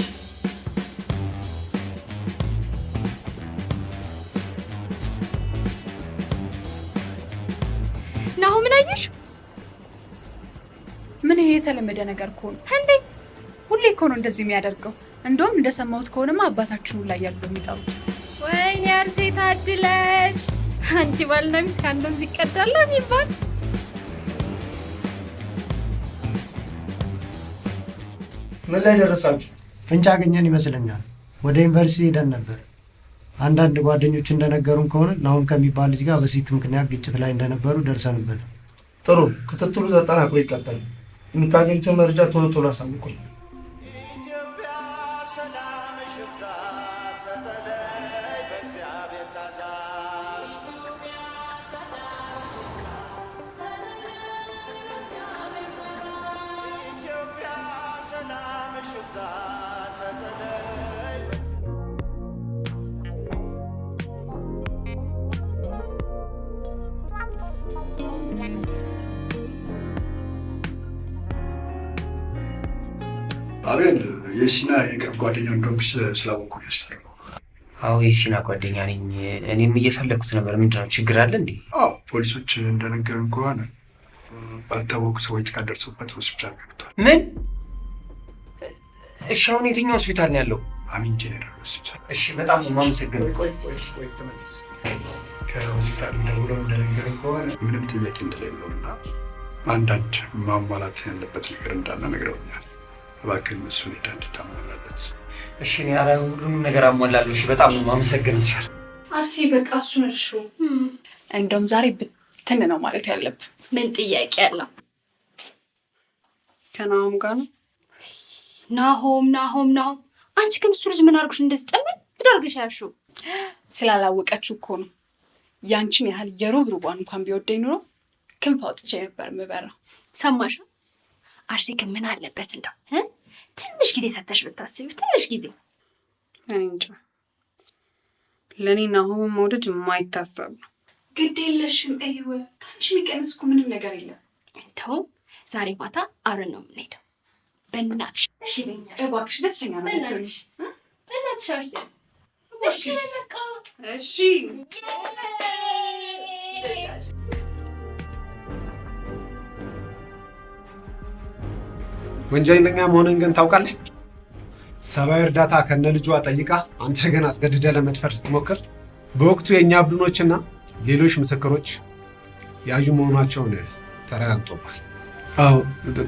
ናሁ ምን አየሽ? ምን ይሄ የተለመደ ነገር እኮ ነው። እንዴት ሁሌ እኮ ነው እንደዚህ የሚያደርገው። እንደውም እንደሰማሁት ከሆነማ አባታችን ላይ ያሉ የሚጠሩት። ወይኔ አርሴ ታድለሽ! አንቺ ባልና ሚስት ከአንድ ወንዝ ይቀዳል የሚባል። ምን ላይ ደረሳችሁ? ፍንጭ አገኘን ይመስለኛል። ወደ ዩኒቨርሲቲ ሄደን ነበር። አንዳንድ ጓደኞች እንደነገሩን ከሆነ ናሁም ከሚባል ልጅ ጋር በሴት ምክንያት ግጭት ላይ እንደነበሩ ደርሰንበት። ጥሩ፣ ክትትሉ ተጠናክሮ ይቀጥላል። የምታገኙትን መረጃ ቶሎ ቶሎ አሳውቁኝ። አቤል የሲና የቅርብ ጓደኛ እንደሆንኩ ስላወቁ ያስጠራው። አዎ የሲና ጓደኛ ነኝ። እኔም እየፈለግኩት ነበር። ምንድነው ችግር አለ እንዴ? አዎ ፖሊሶች እንደነገርን ከሆነ ባልታወቁ ሰዎች ጥቃት ደርሶበት ሆስፒታል ገብቷል። ምን? እሺ አሁን የትኛው ሆስፒታል ነው ያለው? አሚን ጄኔራል ሆስፒታል። እሺ በጣም የማመሰግነው። ቆይ ተመለስ። ከሆስፒታል ደውለው እንደነገርን ከሆነ ምንም ጥያቄ እንደሌለውና አንዳንድ ማሟላት ያለበት ነገር እንዳለ ነግረውኛል። እባክህን እሱን ሄዳ እንድታሟላለት። እሺ እኔ ኧረ ሁሉንም ነገር አሟላለሁ። እሺ በጣም ነው የማመሰግነው። አርሴ በቃ እሱን እርሹ። እንደውም ዛሬ ብትን ነው ማለት ያለብን። ምን ጥያቄ አለው? ከናሆም ጋር ነው። ናሆም አንቺ ግን እሱ ልጅ ምን አድርጎሽ እንደዚህ ጠመን ትዳርገሽ ያልሽው? ስላላወቀችው እኮ ነው። ያንቺን ያህል የሩብ ሩቧን እንኳን ቢወደኝ ኑሮ ክንፍ አውጥቼ ነበር የምበራው። ሰማሽ? አርሴ ግን ምን አለበት እንደው ትንሽ ጊዜ ሰተሽ ብታስቢ። ትንሽ ጊዜ እንጃ። ለእኔ ናሆም መውደድ የማይታሰብ ነው። ግድ የለሽም አይወ ከአንቺ የሚቀንስ እኮ ምንም ነገር የለም። እንደውም ዛሬ ማታ አብረን ነው የምንሄደው። በእናትሽ እሺ በእኛ እባክሽ፣ ደስተኛ ነው በእናትሽ አርሴ። እሺ በቃ እሺ። ወንጀለኛ መሆንን ግን ታውቃለህ? ሰብአዊ እርዳታ ከነ ልጇ ጠይቃ አንተ ግን አስገድደ ለመድፈር ስትሞክር በወቅቱ የእኛ ቡድኖችና ሌሎች ምስክሮች ያዩ መሆናቸውን ተረጋግጦባል። አዎ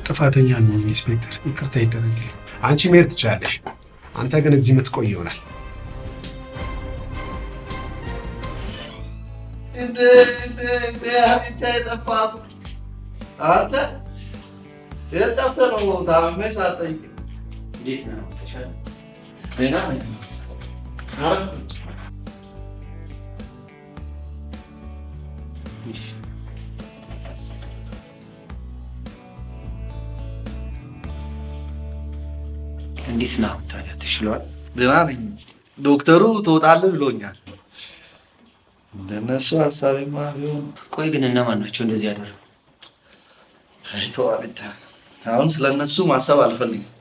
ጥፋተኛ ነው ኢንስፔክተር፣ ይቅርታ ይደረግ። አንቺ መሄድ ትችላለሽ። አንተ ግን እዚህ የምትቆይ ይሆናል። እንደ አቢታ የጠፋሱ አንተ የጠፍተህ ነው ታምሜ ሳትጠይቅ። እንዴት ነው? ተሻለ? ደህና ነኝ። እንዴት ነው ታዲያ? ተሽሏል? ደህና ነኝ። ዶክተሩ ትወጣለህ ብሎኛል። እንደነሱ ሀሳቤማ ቢሆን። ቆይ ግን እነማን ናቸው እንደዚህ ያደረጉ? አይተዋ ብቻ አሁን ስለነሱ ማሰብ አልፈልግም።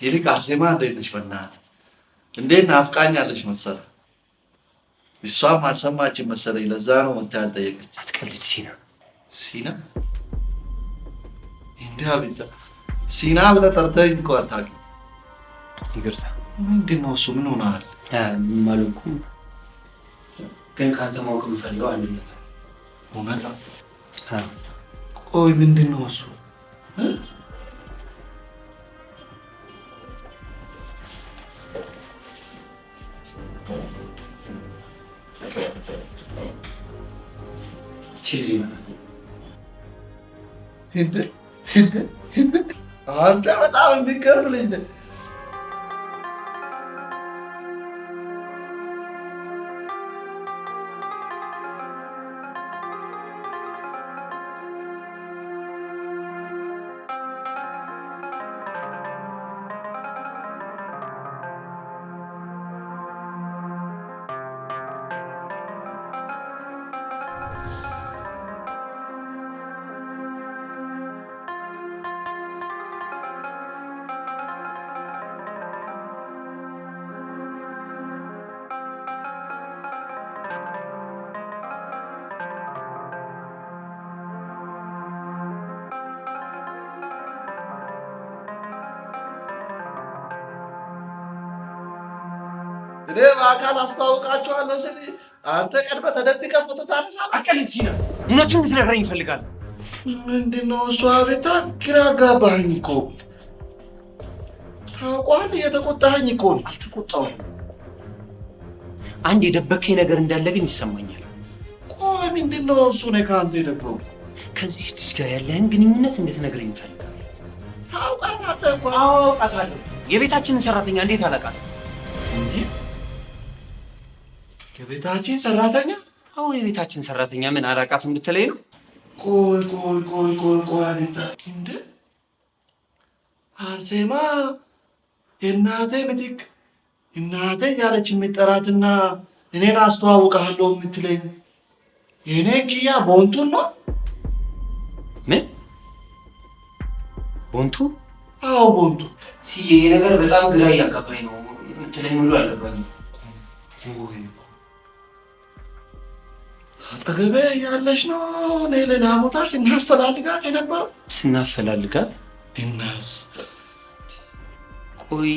ይልቅ አርሴማ እንዴት ነች? በእናትህ እንዴት ናፍቃኛለች መሰለህ። እሷም አልሰማችም መሰለኝ። ለዛ ነው መታ ያልጠየቀች። አትቀልድ ሲና። ሲና እንዴ? አብታ ሲና ብለህ ጠርተኸኝ እኮ አታውቅም። ይቅርታ። ምንድን ነው እሱ? ምን ሆነሃል? ማለኩ ግን ከአንተ ማወቅ የምፈልገው አንድ ነገር። እውነት? ቆይ ምንድን ነው እሱ? አንተ በጣም የሚገርም ልጅ ነህ። እኔ በአካል አስተዋውቃቸዋለሁ ስል አንተ ቀድመህ ተደብቀህ ፎቶ ታነሳለህ። አቀልጂ ነው። እውነቱን እንድትነግረኝ ይፈልጋል። ምንድን ነው እሱ? አቤታ ግራ አጋባኸኝ እኮ። ታውቋል፣ እየተቆጣኸኝ እኮ። አልተቆጣሁም። አንድ የደበከኝ ነገር እንዳለ ግን ይሰማኛል። ቆይ ምንድን ነው እሱ? እኔ ከአንተ የደበኩ ከዚህ ልጅ ጋር ያለህን ግንኙነት እንድትነግረኝ ይፈልጋል። ታውቃታለህ እኮ። አዎ አውቃታለሁ። የቤታችንን ሰራተኛ እንዴት አላውቃትም? የቤታችን ሰራተኛ? አዎ የቤታችን ሰራተኛ። ምን አላውቃትም ብትለኝ ነው? ቆይ አቤታ። እንደ አርሴማ የእናቴ ምትክ እናቴ ያለች የሚጠራትና እኔን አስተዋውቃለሁ የምትለኝ የእኔ ኪያ ቦንቱን ነው? ምን ቦንቱ? አዎ ቦንቱ። ይሄ ነገር በጣም ግራ እያጋባኝ ነው። የምትለኝ ሁሉ አልገባኝም። አጠገቤ ያለች ነው። እኔ ሌላ ቦታ ስናፈላልጋት የነበረው። ስናፈላልጋት? እናስ ቆይ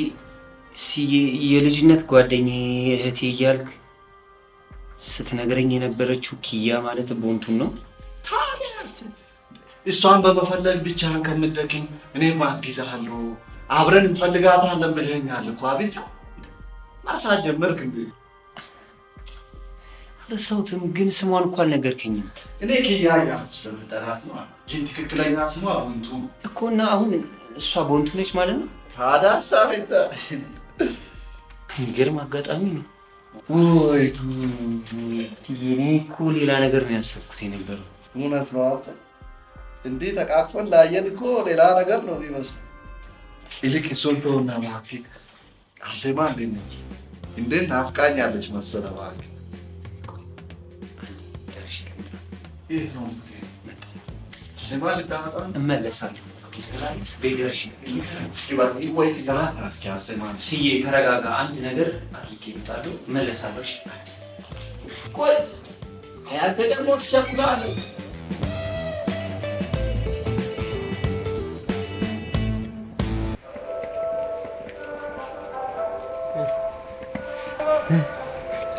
የልጅነት ጓደኛዬ እህቴ እያልክ ስትነግረኝ የነበረችው ኪያ ማለት ቦንቱን ነው? ታዲያስ እሷን በመፈለግ ብቻህን ከምትደክም እኔም አግዝሃለሁ፣ አብረን እንፈልጋታለን ብለኸኛል እኮ። አቤት መርሳት ጀመርክ እንዴ? ረሳሁትም፣ ግን ስሟን እኮ አልነገርከኝም። እኔ ኪያ እያልኩ ስለምጠራት ነው፣ ግን ትክክለኛ ስሟ ቦንቱ እኮ። እና አሁን እሷ ቦንቱ ነች ማለት ነው? ታዲያስ አቤት የሚገርም አጋጣሚ ነው። ወይ እኔ እኮ ሌላ ነገር ነው ያሰብኩት የነበረው። እውነት ነው። አንተ እንዲህ ተቃቅፈን ላየን እኮ ሌላ ነገር ነው የሚመስለው። ይልቅ እሱን ተውና እባክህ አርሴማ እንዴት ነች? እንዴት ናፍቃኛለች መሰለህ እባክህ። አርሴማ ልታመጣ እመለሳለሁ። ስዬ ተረጋጋ። አንድ ነገር አድርጌ እመጣለሁ፣ እመለሳለሁ። ቆይስ ያንተ ደግሞ ትቸኩላለህ።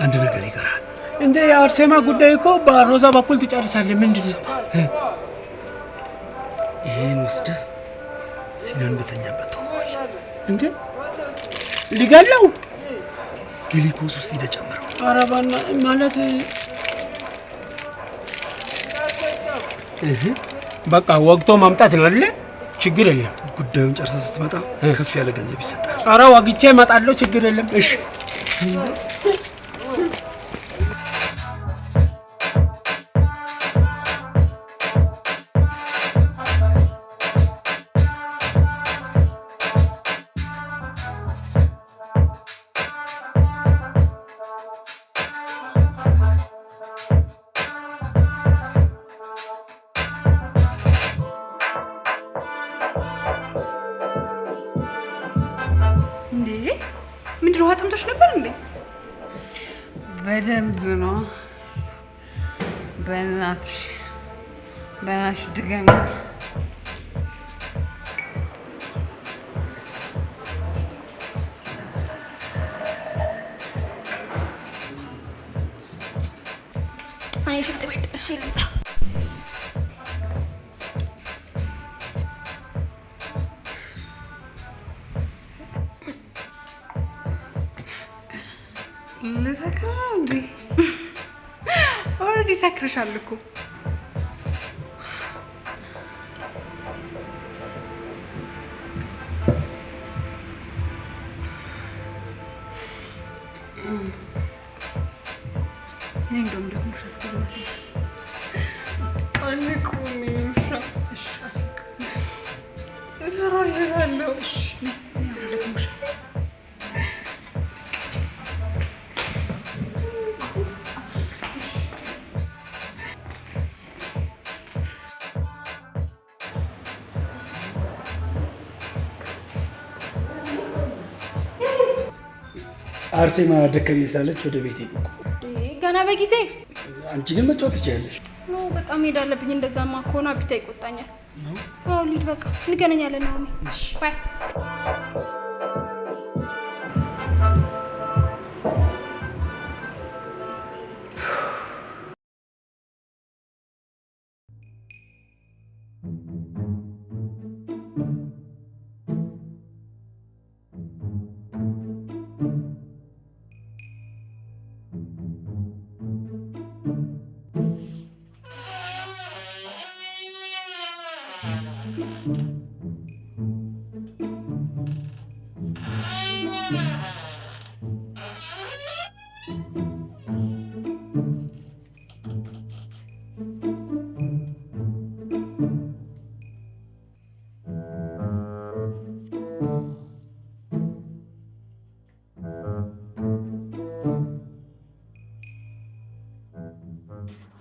አንድ ነገር ይቀራል። እንደ የአርሴማ ጉዳይ እኮ በሮዛ በኩል ትጨርሳለህ። ምንድን ነው? ይሄን ወስደህ ሲናን በተኛበት ተወዋል። እንዴ ሊገለው? ግሊኮስ ውስጥ ሂደህ ጨምረው። ኧረ በእናትህ ማለት በቃ ወግቶ ማምጣት ነው አይደለ? ችግር የለም። ጉዳዩን ጨርሰህ ስትመጣ ከፍ ያለ ገንዘብ ይሰጣል። ኧረ ወግቼ እመጣለሁ። ችግር የለም። እሺ ውሃ ጠምቶሽ ነበር እንዴ? በደንብ ነው። በእናትሽ ድገሚ። እኔ ሽንት ቤት ደርሼ ልምጣ። ልሰክር ነው እንዴ? ኦልሬዲ ሰክረሻል እኮ። እንደውም ደግሞ አርሴማ ደከመኝ ሳለች ወደ ቤት ሄድኩ። ገና በጊዜ። አንቺ ግን መጫወት ትችያለሽ። ኖ በቃ መሄድ አለብኝ። እንደዛማ ከሆነ አቢታ ይቆጣኛል። አዎ ልሂድ በቃ እንገናኛለን። አሁን ባይ።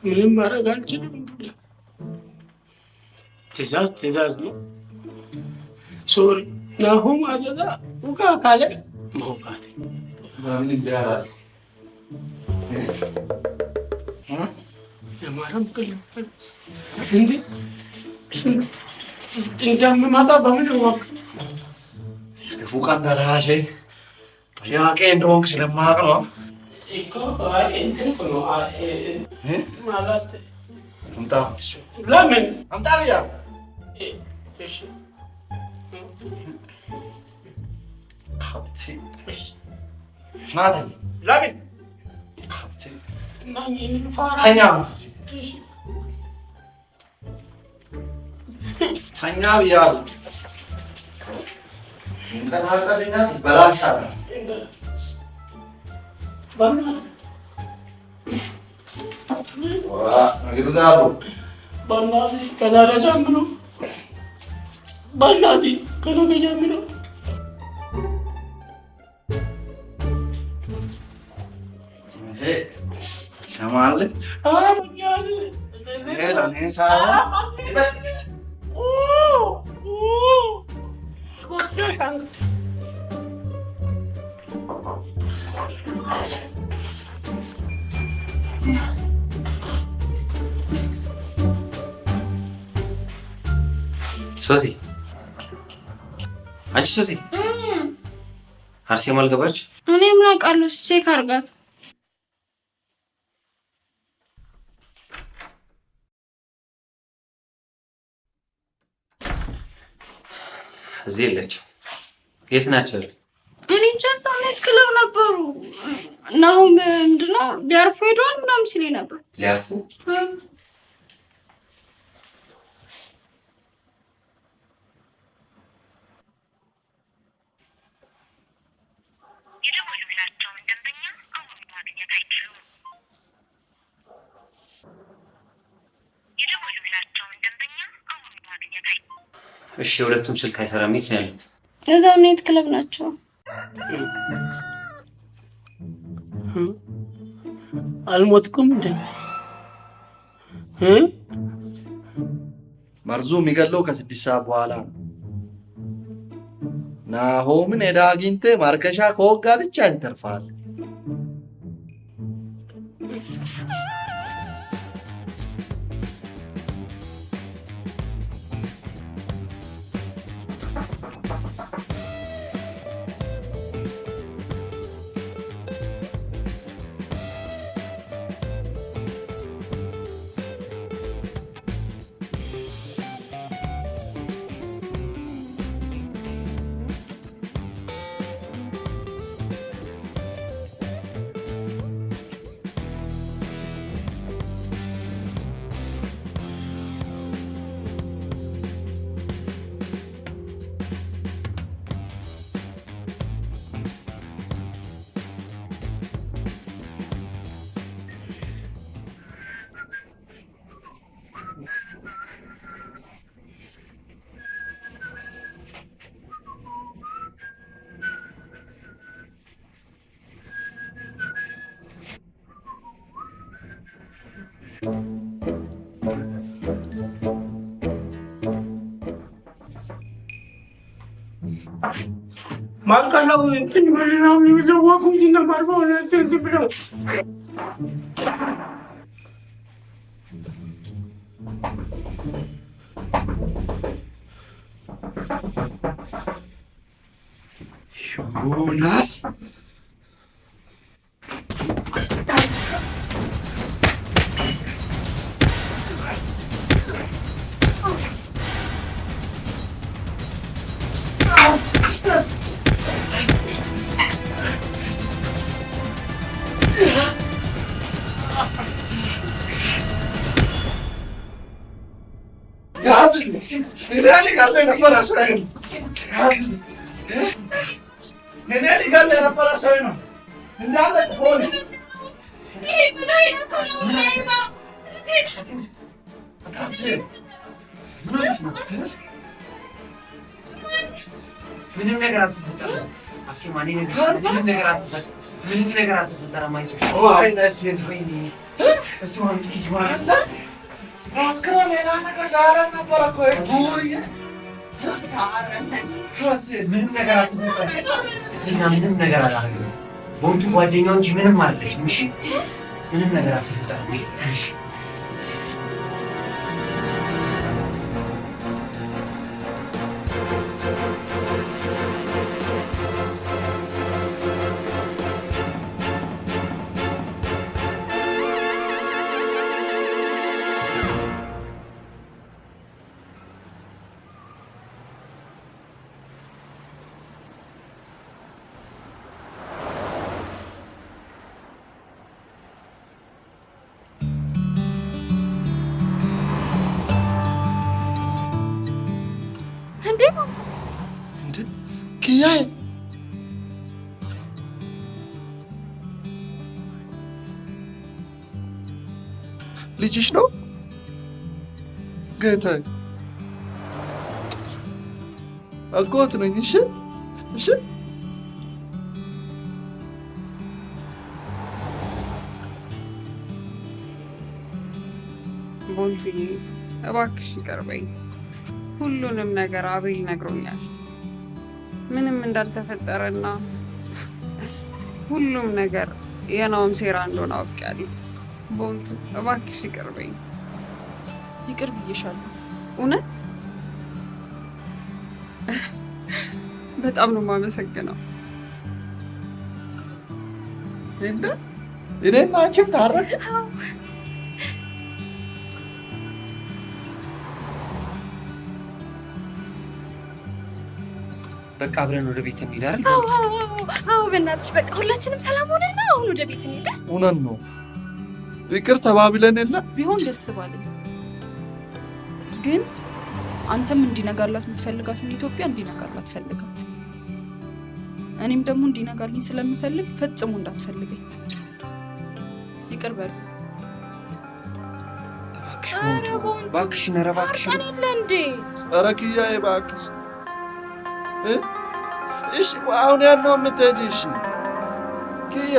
ምንም ማድረግ አልችልም። ትእዛዝ ነው። ሶሪ ናሁም አዘዛ ውቃ ካለ መውቃት የማረም ቅል እንዴ እንደምመጣ በምን ወቅ ፉቃን ደራሼ ጥያቄ እንደሆንክ ስለማውቅ ነው እኮ እንትን ነው ማለት አምጣ። ለምን አምጣ ብያ እሺ ናተኝ ለምን ተኛ ብያለሁ። እንቀሳቀሰኛ ትበላሻለህ። እግርዳሉ በእናትህ ከዛሬ ጀምሮ በእናትህ ከነገ ጀምሮ ይሰማል። ሶሲ አንቺ ሶሲ አርሴማ አልገባች? እኔ ምን አውቃለሁ? ቼክ አድርጋት። እዚህ የለችም። የት ናቸው ያሉት? እኔ እንጃ። ሳምንት ክለብ ነበሩ እና አሁን ምንድን ነው ሊያርፉ ሄደዋል ምናምን ሲለኝ ነበር። ሊያርፉ? እሺ ሁለቱም ስልክ አይሰራም። የት ነው ያሉት? እዛው ኔት ክለብ ናቸው። አልሞትኩም እንዴ? መርዙ የሚገለው ከ6 ሰዓት በኋላ ነው። ናሆምን ሄዳ አግኝቴ ማርከሻ ከወጋ ብቻ ይተርፋል። ማልቀሻው እንትን ብለው የሚዘዋጉኝ ነበር በእውነት እንትን ብለው ዮናስ ምንም ነገር አልተፈጠረም። አስማኔ ምንም ነገር አልተፈጠረም። ምንም ነገር አልተፈጠረም። አይዞሽ ወይኔ እስቲ ማለት ይችላል አስከራ ሌላ ነገር ጋር ነበር እኮ ዱርዬ ምንም ነገር አልተፈጠረም። ዝና ምንም ነገር አላደረገም። ቦንቱ ጓደኛው እንጂ ምንም አይደለችም። እሺ ምንም ነገር አልተፈጠረም። እሺ ኪያዬ ልጅሽ ነው ጌታዬ? አጎት ነኝ። እሺ እሺ ቦንቱዬ እባክሽ ይቅርበኝ። ሁሉንም ነገር አቤል ነግሮኛል። ምንም እንዳልተፈጠረና ሁሉም ነገር የናውን ሴራ እንደሆነ አውቄያለሁ። ቦንቱ እባክሽ ይቅርበኝ። ይቅር ብዬሻለሁ። እውነት በጣም ነው የማመሰግነው። እኔና አንቺም ታረቅን። በቃ አብረን ወደ ቤት እንሂድ አይደል? አዎ በእናትሽ በቃ ሁላችንም ሰላም ሆነና አሁን ወደ ቤት እንሂድ። እውነት ነው። ይቅር ተባብለን የለ ቢሆን ደስ ባለኝ፣ ግን አንተም እንዲነጋላት የምትፈልጋትን ኢትዮጵያ እንዲነጋላት ፈልጋት። እኔም ደግሞ እንዲነጋልኝ ስለምፈልግ ፈጽሞ እንዳትፈልገኝ። ይቅር በል እባክሽ። ኧረ እባክሽ ኧረ ኪያዬ እባክሽ። እሺ አሁን ያን ነው የምትሄጂ? እሺ ኪያ